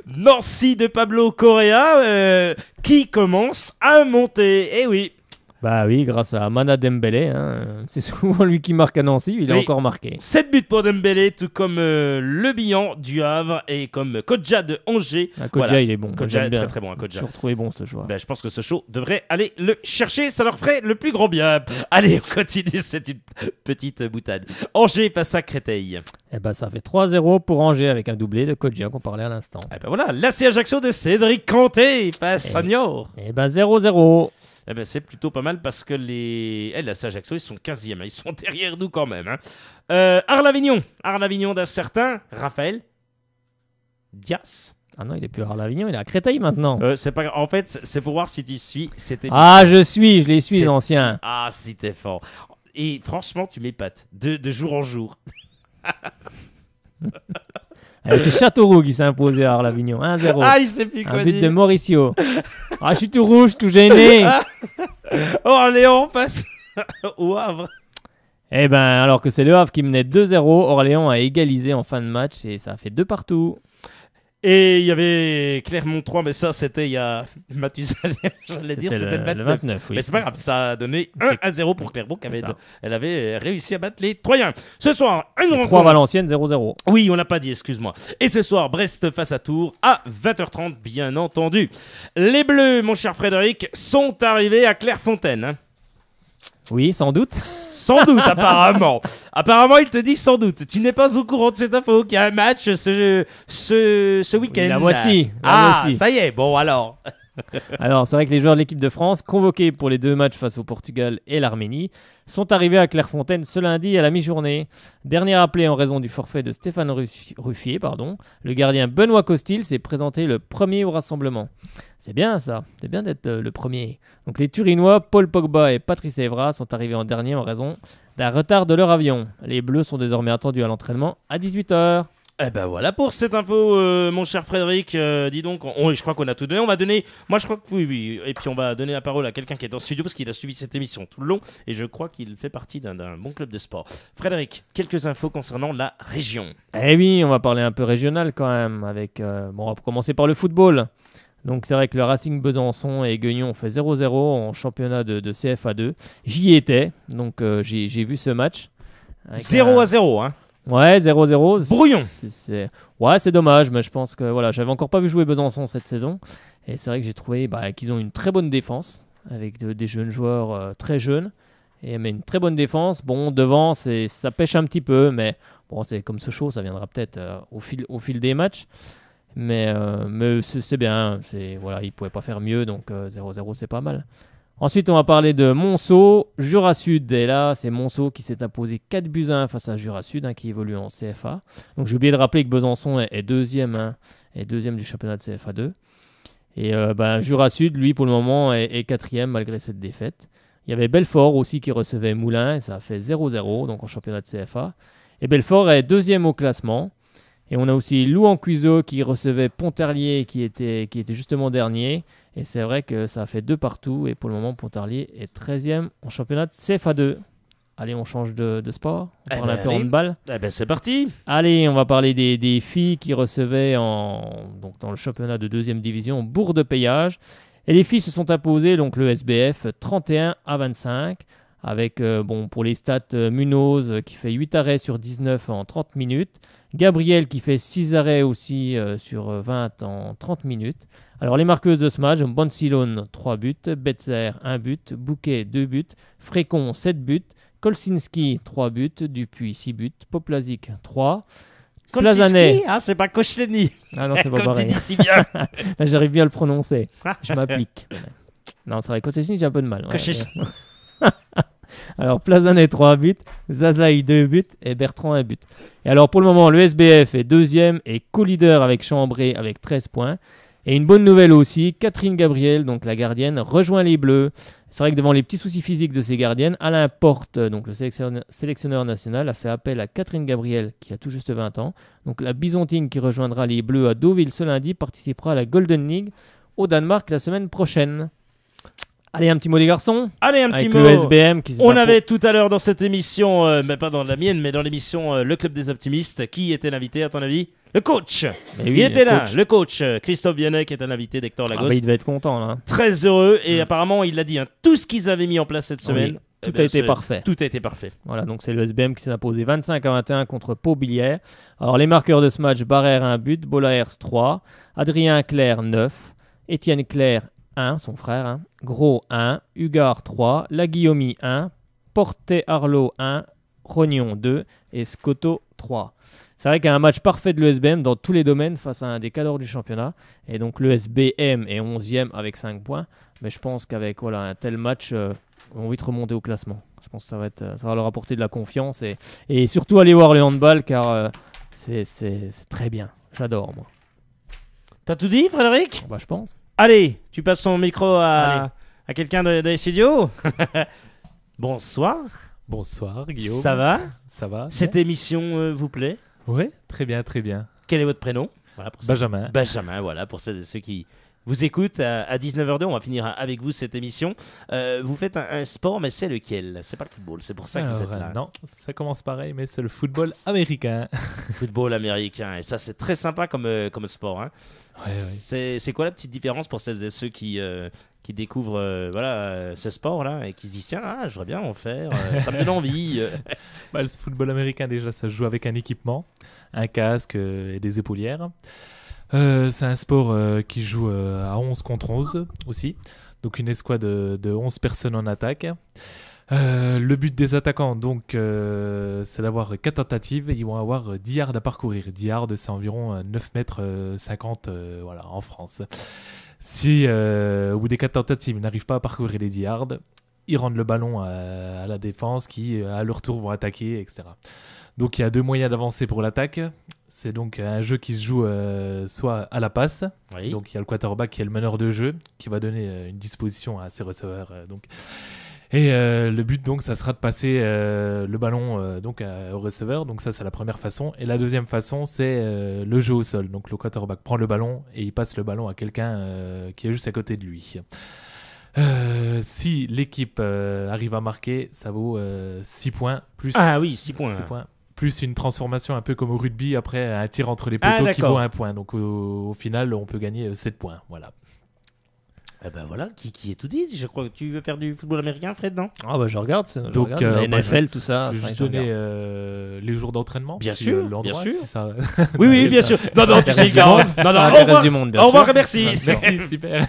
Nancy de Pablo Correa, qui commence à monter, eh oui. Bah oui, grâce à Mana Dembélé, hein. C'est souvent lui qui marque à Nancy, il a encore marqué. 7 buts pour Dembélé, tout comme Le Bihan du Havre et comme Kodja de Angers. Kodja, il est bon. Kodja est très très bon. Kodja. Je trouvé bon ce joueur. Je pense que ce show devrait aller le chercher, ça leur ferait le plus grand bien. Allez, on continue, c'est une petite boutade. Angers passe à Créteil. Eh ben ça fait 3-0 pour Angers avec un doublé de Kodja qu'on parlait à l'instant. Eh ben voilà, l'AC Ajaccio de Cédric Kanté face à Niort. Eh ben 0-0. Eh ben, c'est plutôt pas mal parce que l'AC Ajaccio, ils sont 15e. Ils sont derrière nous quand même. Arles-Avignon d'un certain Raphaël Dias. Ah non, il est plus à Arles-Avignon, il est à Créteil maintenant. C'est pas... En fait, c'est pour voir si tu suis. Je les suis, les anciens. Si t'es fort. Et franchement, tu m'épates. De jour en jour. C'est Châteauroux qui s'est imposé à Arles-Avignon, 1-0. Il sait plus quoi dire. Un but de Mauricio. Je suis tout rouge, tout gêné. Orléans passe au Havre. Eh ben, alors que c'est le Havre qui menait 2-0, Orléans a égalisé en fin de match et ça a fait 2-2. Et il y avait Clermont 3, mais ça c'était il y a Mathusalem, j'allais dire, c'était le 29. Oui. Mais c'est pas grave, ça a donné 1-0 pour Clermont, elle avait réussi à battre les Troyens. Ce soir, une rencontre. 3 Valenciennes, 0-0. Oui, on l'a pas dit, excuse-moi. Et ce soir, Brest face à Tours à 20h30, bien entendu. Les Bleus, mon cher Frédéric, sont arrivés à Clairefontaine. Oui, sans doute. Sans doute, apparemment. Apparemment, il te dit sans doute. Tu n'es pas au courant de cette info qu'il y a un match ce week-end. La voici. Ça y est. Bon, alors. Alors, c'est vrai que les joueurs de l'équipe de France, convoqués pour les 2 matchs face au Portugal et l'Arménie, sont arrivés à Clairefontaine ce lundi à la mi-journée. Dernier appelé en raison du forfait de Stéphane Ruffier, le gardien Benoît Costil s'est présenté le premier au rassemblement. C'est bien ça, c'est bien d'être le premier. Donc les Turinois, Paul Pogba et Patrice Evra sont arrivés en dernier en raison d'un retard de leur avion. Les Bleus sont désormais attendus à l'entraînement à 18h. Eh ben voilà pour cette info, mon cher Frédéric. Dis donc, je crois qu'on a tout donné. On va donner, moi je crois que oui. Et puis on va donner la parole à quelqu'un qui est dans le studio parce qu'il a suivi cette émission tout le long et je crois qu'il fait partie d'un bon club de sport. Frédéric, quelques infos concernant la région. Eh oui, on va parler un peu régional quand même. On va commencer par le football. Donc c'est vrai que le Racing Besançon et Gueugnon ont fait 0-0 en championnat de CFA2. J'y étais, donc j'ai vu ce match. 0-0, hein. Ouais, 0-0. Brouillon. C'est dommage, mais je pense que j'avais encore pas vu jouer Besançon cette saison. Et c'est vrai que j'ai trouvé qu'ils ont une très bonne défense, avec des jeunes joueurs très jeunes. Mais une très bonne défense. Bon, devant, ça pêche un petit peu, mais bon, c'est comme ce show, ça viendra peut-être au fil des matchs. Mais c'est bien. Ils ne pouvaient pas faire mieux, donc 0-0, c'est pas mal. Ensuite, on va parler de Monceau, Jura Sud. Et là, c'est Monceau qui s'est imposé 4-1 face à Jura Sud, qui évolue en CFA. Donc, j'ai oublié de rappeler que Besançon est deuxième, est deuxième du championnat de CFA2. Et Jura Sud, lui, pour le moment, est quatrième malgré cette défaite. Il y avait Belfort aussi qui recevait Moulins, et ça a fait 0-0, donc en championnat de CFA. Et Belfort est deuxième au classement. Et on a aussi Louan-Cuiseaux qui recevait Pontarlier qui était justement dernier. Et c'est vrai que ça a fait 2-2. Et pour le moment, Pontarlier est 13e en championnat de CFA2. Allez, on change de sport. On parle un peu handball. C'est parti. Allez, on va parler des filles qui recevaient donc dans le championnat de 2e division Bourg-de-Péage. Et les filles se sont imposées, donc le SBF, 31-25. Avec, pour les stats, Munoz qui fait 8 arrêts sur 19 en 30 minutes. Gabriel qui fait 6 arrêts aussi sur 20 en 30 minutes. Alors les marqueuses de ce match, Bonsilone 3 buts, Betzer 1 but, Bouquet 2 buts, Frécon 7 buts, Kolsinski 3 buts, Dupuis 6 buts, Poplazik 3, Plazanet. Ah, c'est pas Koscielny. Ah non, c'est pas Comme tu pareil. dis si bien. Là, j'arrive bien à le prononcer. Je m'applique. Non, c'est vrai, Koscielny, j'ai un peu de mal. Ouais. Koscielny. Alors, Plazanet 3 buts, Zazaï 2 buts et Bertrand 1 but. Et alors, pour le moment, le SBF est deuxième et co-leader avec Chambray avec 13 points. Et une bonne nouvelle aussi, Catherine Gabriel, donc la gardienne, rejoint les Bleus. C'est vrai que devant les petits soucis physiques de ces gardiennes, Alain Porte, donc le sélectionneur national, a fait appel à Catherine Gabriel, qui a tout juste 20 ans. Donc la Byzantine qui rejoindra les Bleus à Deauville ce lundi participera à la Golden League au Danemark la semaine prochaine. Allez, un petit mot des garçons. Allez, un petit avec mot. le SBM qui On avait tout à l'heure dans cette émission, mais pas dans la mienne, mais dans l'émission Le Club des Optimistes, qui était l'invité à ton avis? Le coach. Mais oui, il était là, coach. le coach Christophe Vianney, qui est un invité d'Hector Ah Lagos. bah, il devait être content là. Très heureux et apparemment il l'a dit, hein, tout ce qu'ils avaient mis en place cette semaine, Oui, eh tout ben, a été c'est- parfait. Tout a été parfait. Voilà, donc c'est le SBM qui s'est imposé 25-21 contre Pau-Billière. Alors les marqueurs de ce match, Barrère 1 but, Bolaers 3, Adrien Clerc 9, Étienne Clerc 1, son frère, hein, Gros 1, Hugard 3, Laguillaumy 1, Portet-Arlot 1, Rognon 2 et Scotto 3. C'est vrai qu'il y a un match parfait de l'ESBM dans tous les domaines face à un des cadors du championnat. Et donc l'ESBM est 11e avec 5 points. Mais je pense qu'avec voilà, un tel match, ils vont vite remonter au classement. Je pense que ça va leur apporter de la confiance. Et surtout aller voir le handball car c'est très bien. J'adore moi. T'as tout dit, Frédéric? Bah, je pense. Allez, tu passes ton micro Allez. à quelqu'un des studios. Bonsoir. Bonsoir Guillaume. Ça va? Ça va? Cette émission vous plaît? Ouais, très bien, très bien. Quel est votre prénom? Voilà, pour ça. Benjamin. Benjamin, voilà, pour celles et ceux qui vous écoutent à 19h02. On va finir avec vous cette émission. Vous faites un sport, mais c'est lequel? C'est pas le football, c'est pour ça que vous êtes là. Non, ça commence pareil, mais c'est le football américain. Football américain, et ça c'est très sympa comme sport. Hein. Ouais. C'est quoi la petite différence pour celles et ceux qui découvrent ce sport-là et qui se disent tiens, je voudrais bien en faire, ça me donne envie. Bah, le football américain, déjà, ça se joue avec un équipement, un casque et des épaulières. C'est un sport qui joue à 11 contre 11 aussi. Donc une escouade de 11 personnes en attaque. Le but des attaquants, donc, c'est d'avoir 4 tentatives. Ils vont avoir 10 yards à parcourir. 10 yards, c'est environ 9 mètres 50 voilà, en France. Si au bout des 4 tentatives, ils n'arrivent pas à parcourir les 10 yards, ils rendent le ballon à la défense qui, à leur tour, vont attaquer, etc. Donc il y a deux moyens d'avancer pour l'attaque. C'est donc un jeu qui se joue soit à la passe. Oui. Donc il y a le quarterback qui est le meneur de jeu, qui va donner une disposition à ses receveurs. Et le but, donc, ça sera de passer le ballon au receveur. Donc ça, c'est la première façon. Et la deuxième façon, c'est le jeu au sol. Donc le quarterback prend le ballon et il passe le ballon à quelqu'un qui est juste à côté de lui. Si l'équipe arrive à marquer, ça vaut 6 points. Plus, Ah oui, 6 points. 6 points. Plus une transformation un peu comme au rugby, après un tir entre les poteaux qui d'accord. vaut 1 point. Donc au final, on peut gagner 7 points. Voilà. Eh ben voilà, qui est tout dit. Je crois que tu veux faire du football américain, Fred, non? Ah bah je regarde, Donc, la moi, NFL, tout ça. Je vais c'est vrai juste que je donner regarde. les jours d'entraînement. Bien puis, sûr, l'endroit, bien sûr. si ça... Oui, bien sûr. Non, tu sais, Intéresse du monde. Non, Ça au intéresse revoir. du monde, bien Au revoir sûr. et merci. Merci, super.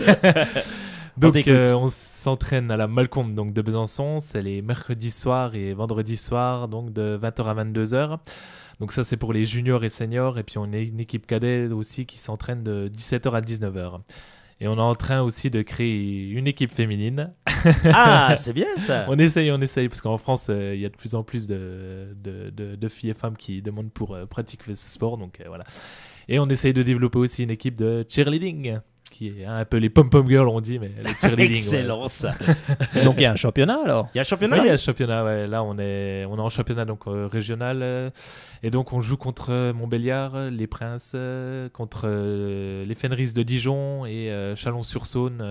Donc, t'écoute. on s'entraîne à la Malcombe donc, de Besançon. C'est les mercredis soirs et vendredis soirs, donc de 20h à 22h. Donc ça, c'est pour les juniors et seniors. Et puis, on est une équipe cadet aussi qui s'entraîne de 17h à 19h. Et on est en train aussi de créer une équipe féminine. Ah, c'est bien ça. On essaye, parce qu'en France, il y a de plus en plus de filles et femmes qui demandent pour pratiquer ce sport. Donc voilà. Et on essaye de développer aussi une équipe de cheerleading, qui est un peu les pom-pom girls, on dit, mais les cheerleading. Excellent ça. Donc il y a un championnat alors. Il y a un Oui, championnat. il y a le championnat. Ouais. Là, on est en championnat donc régional. Et donc, on joue contre Montbéliard, les Princes, contre les Fenris de Dijon et Chalon-sur-Saône,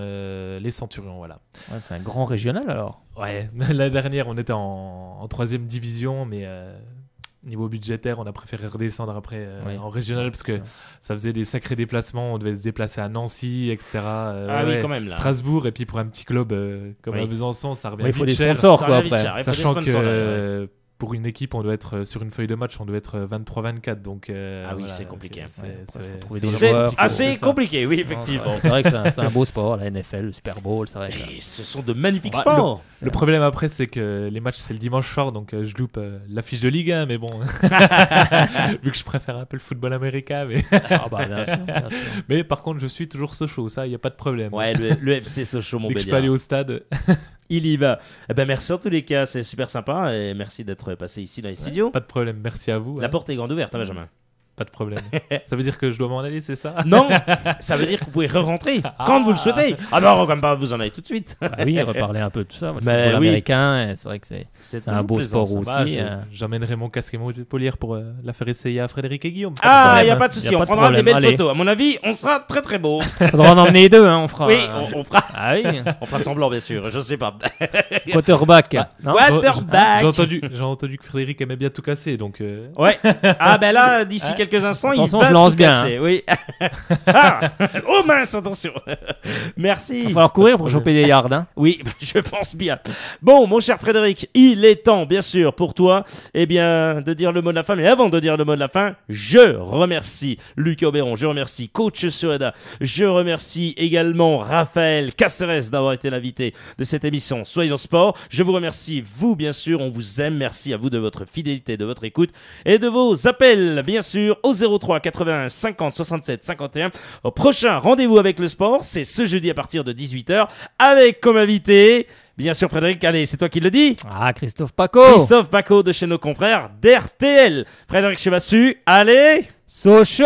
les Centurions. Voilà. Ouais, c'est un grand régional alors. Ouais, la dernière, on était en 3e division, mais niveau budgétaire, on a préféré redescendre après Oui. en régional parce que ça faisait des sacrés déplacements. On devait se déplacer à Nancy, etc. Ah oui, quand même là. Strasbourg, et puis pour un petit club comme Oui. à Besançon, ça revient Il faut vite des cher. sponsors Ça quoi revient vite après. cher. Il faut des Sachant sponsors, que pour une équipe, on doit être sur une feuille de match, on doit être 23-24. Donc, Ah oui, voilà, c'est compliqué. Faut trouver des C'est joueurs, assez ça. compliqué, oui, effectivement. C'est vrai que c'est un beau sport, la NFL, le Super Bowl, c'est vrai. Et ce sont de magnifiques Bah, sports. Le problème après, c'est que les matchs, c'est le dimanche soir, donc je loupe l'affiche de Ligue 1, mais bon, vu que je préfère un peu le football américain. Mais, Ah bah bien sûr, bien sûr. mais par contre, je suis toujours Sochaux, ça, il n'y a pas de problème. Ouais, le FC Sochaux Dès que je peux aller Montbéliard. au stade, Il y va. Eh ben, merci en tous les cas, c'est super sympa et merci d'être passé ici dans les studios. pas de problème, merci à vous. La hein. porte est grande ouverte, hein, Benjamin. Pas de problème. Ça veut dire que je dois m'en aller, c'est ça? Non, ça veut dire que vous pouvez re-rentrer quand vous le souhaitez. Ah non, comme pas, vous en allez tout de suite. Bah oui, reparler un peu de tout ça. Le Mais football oui. américain, c'est vrai que c'est un toujours beau plaisant, sport ça. aussi. Bah, j'emmènerai mon casque et mon polière pour la faire essayer à Frédéric et Guillaume. Ah, il n'y a problème. pas de souci, Y a on pas de prendra des problème, belles allez. photos. À mon avis, on sera très très beau. Faudra en emmener les deux, hein, on fera. Oui, on fera. Ah oui, On fera semblant, bien sûr, je sais pas. quarterback. non Quarterback. J'ai entendu que Frédéric aimait bien tout casser, donc. Ouais. Ah ben là, d'ici quelques instants, Attention, il va je lance tout bien, casser, oui. Ah oh mince, attention. Merci. Il va falloir courir pour choper des yards. Hein. Oui, je pense bien. Bon, mon cher Frédéric, il est temps, bien sûr, pour toi, eh bien, de dire le mot de la fin. Mais avant de dire le mot de la fin, je remercie Lucas Auberon, je remercie Coach Sureda, je remercie également Raphaël Caceres d'avoir été l'invité de cette émission Soyons Sport. Je vous remercie, vous, bien sûr, on vous aime. Merci à vous de votre fidélité, de votre écoute et de vos appels, bien sûr, au 03 81 50 67 51. Au prochain rendez-vous avec le sport, c'est ce jeudi à partir de 18h avec comme invité, bien sûr Frédéric, allez, c'est toi qui le dis. Ah, Christophe Paco. Christophe Paco de chez nos confrères d'RTL. Frédéric Chevassu, allez Sochaux.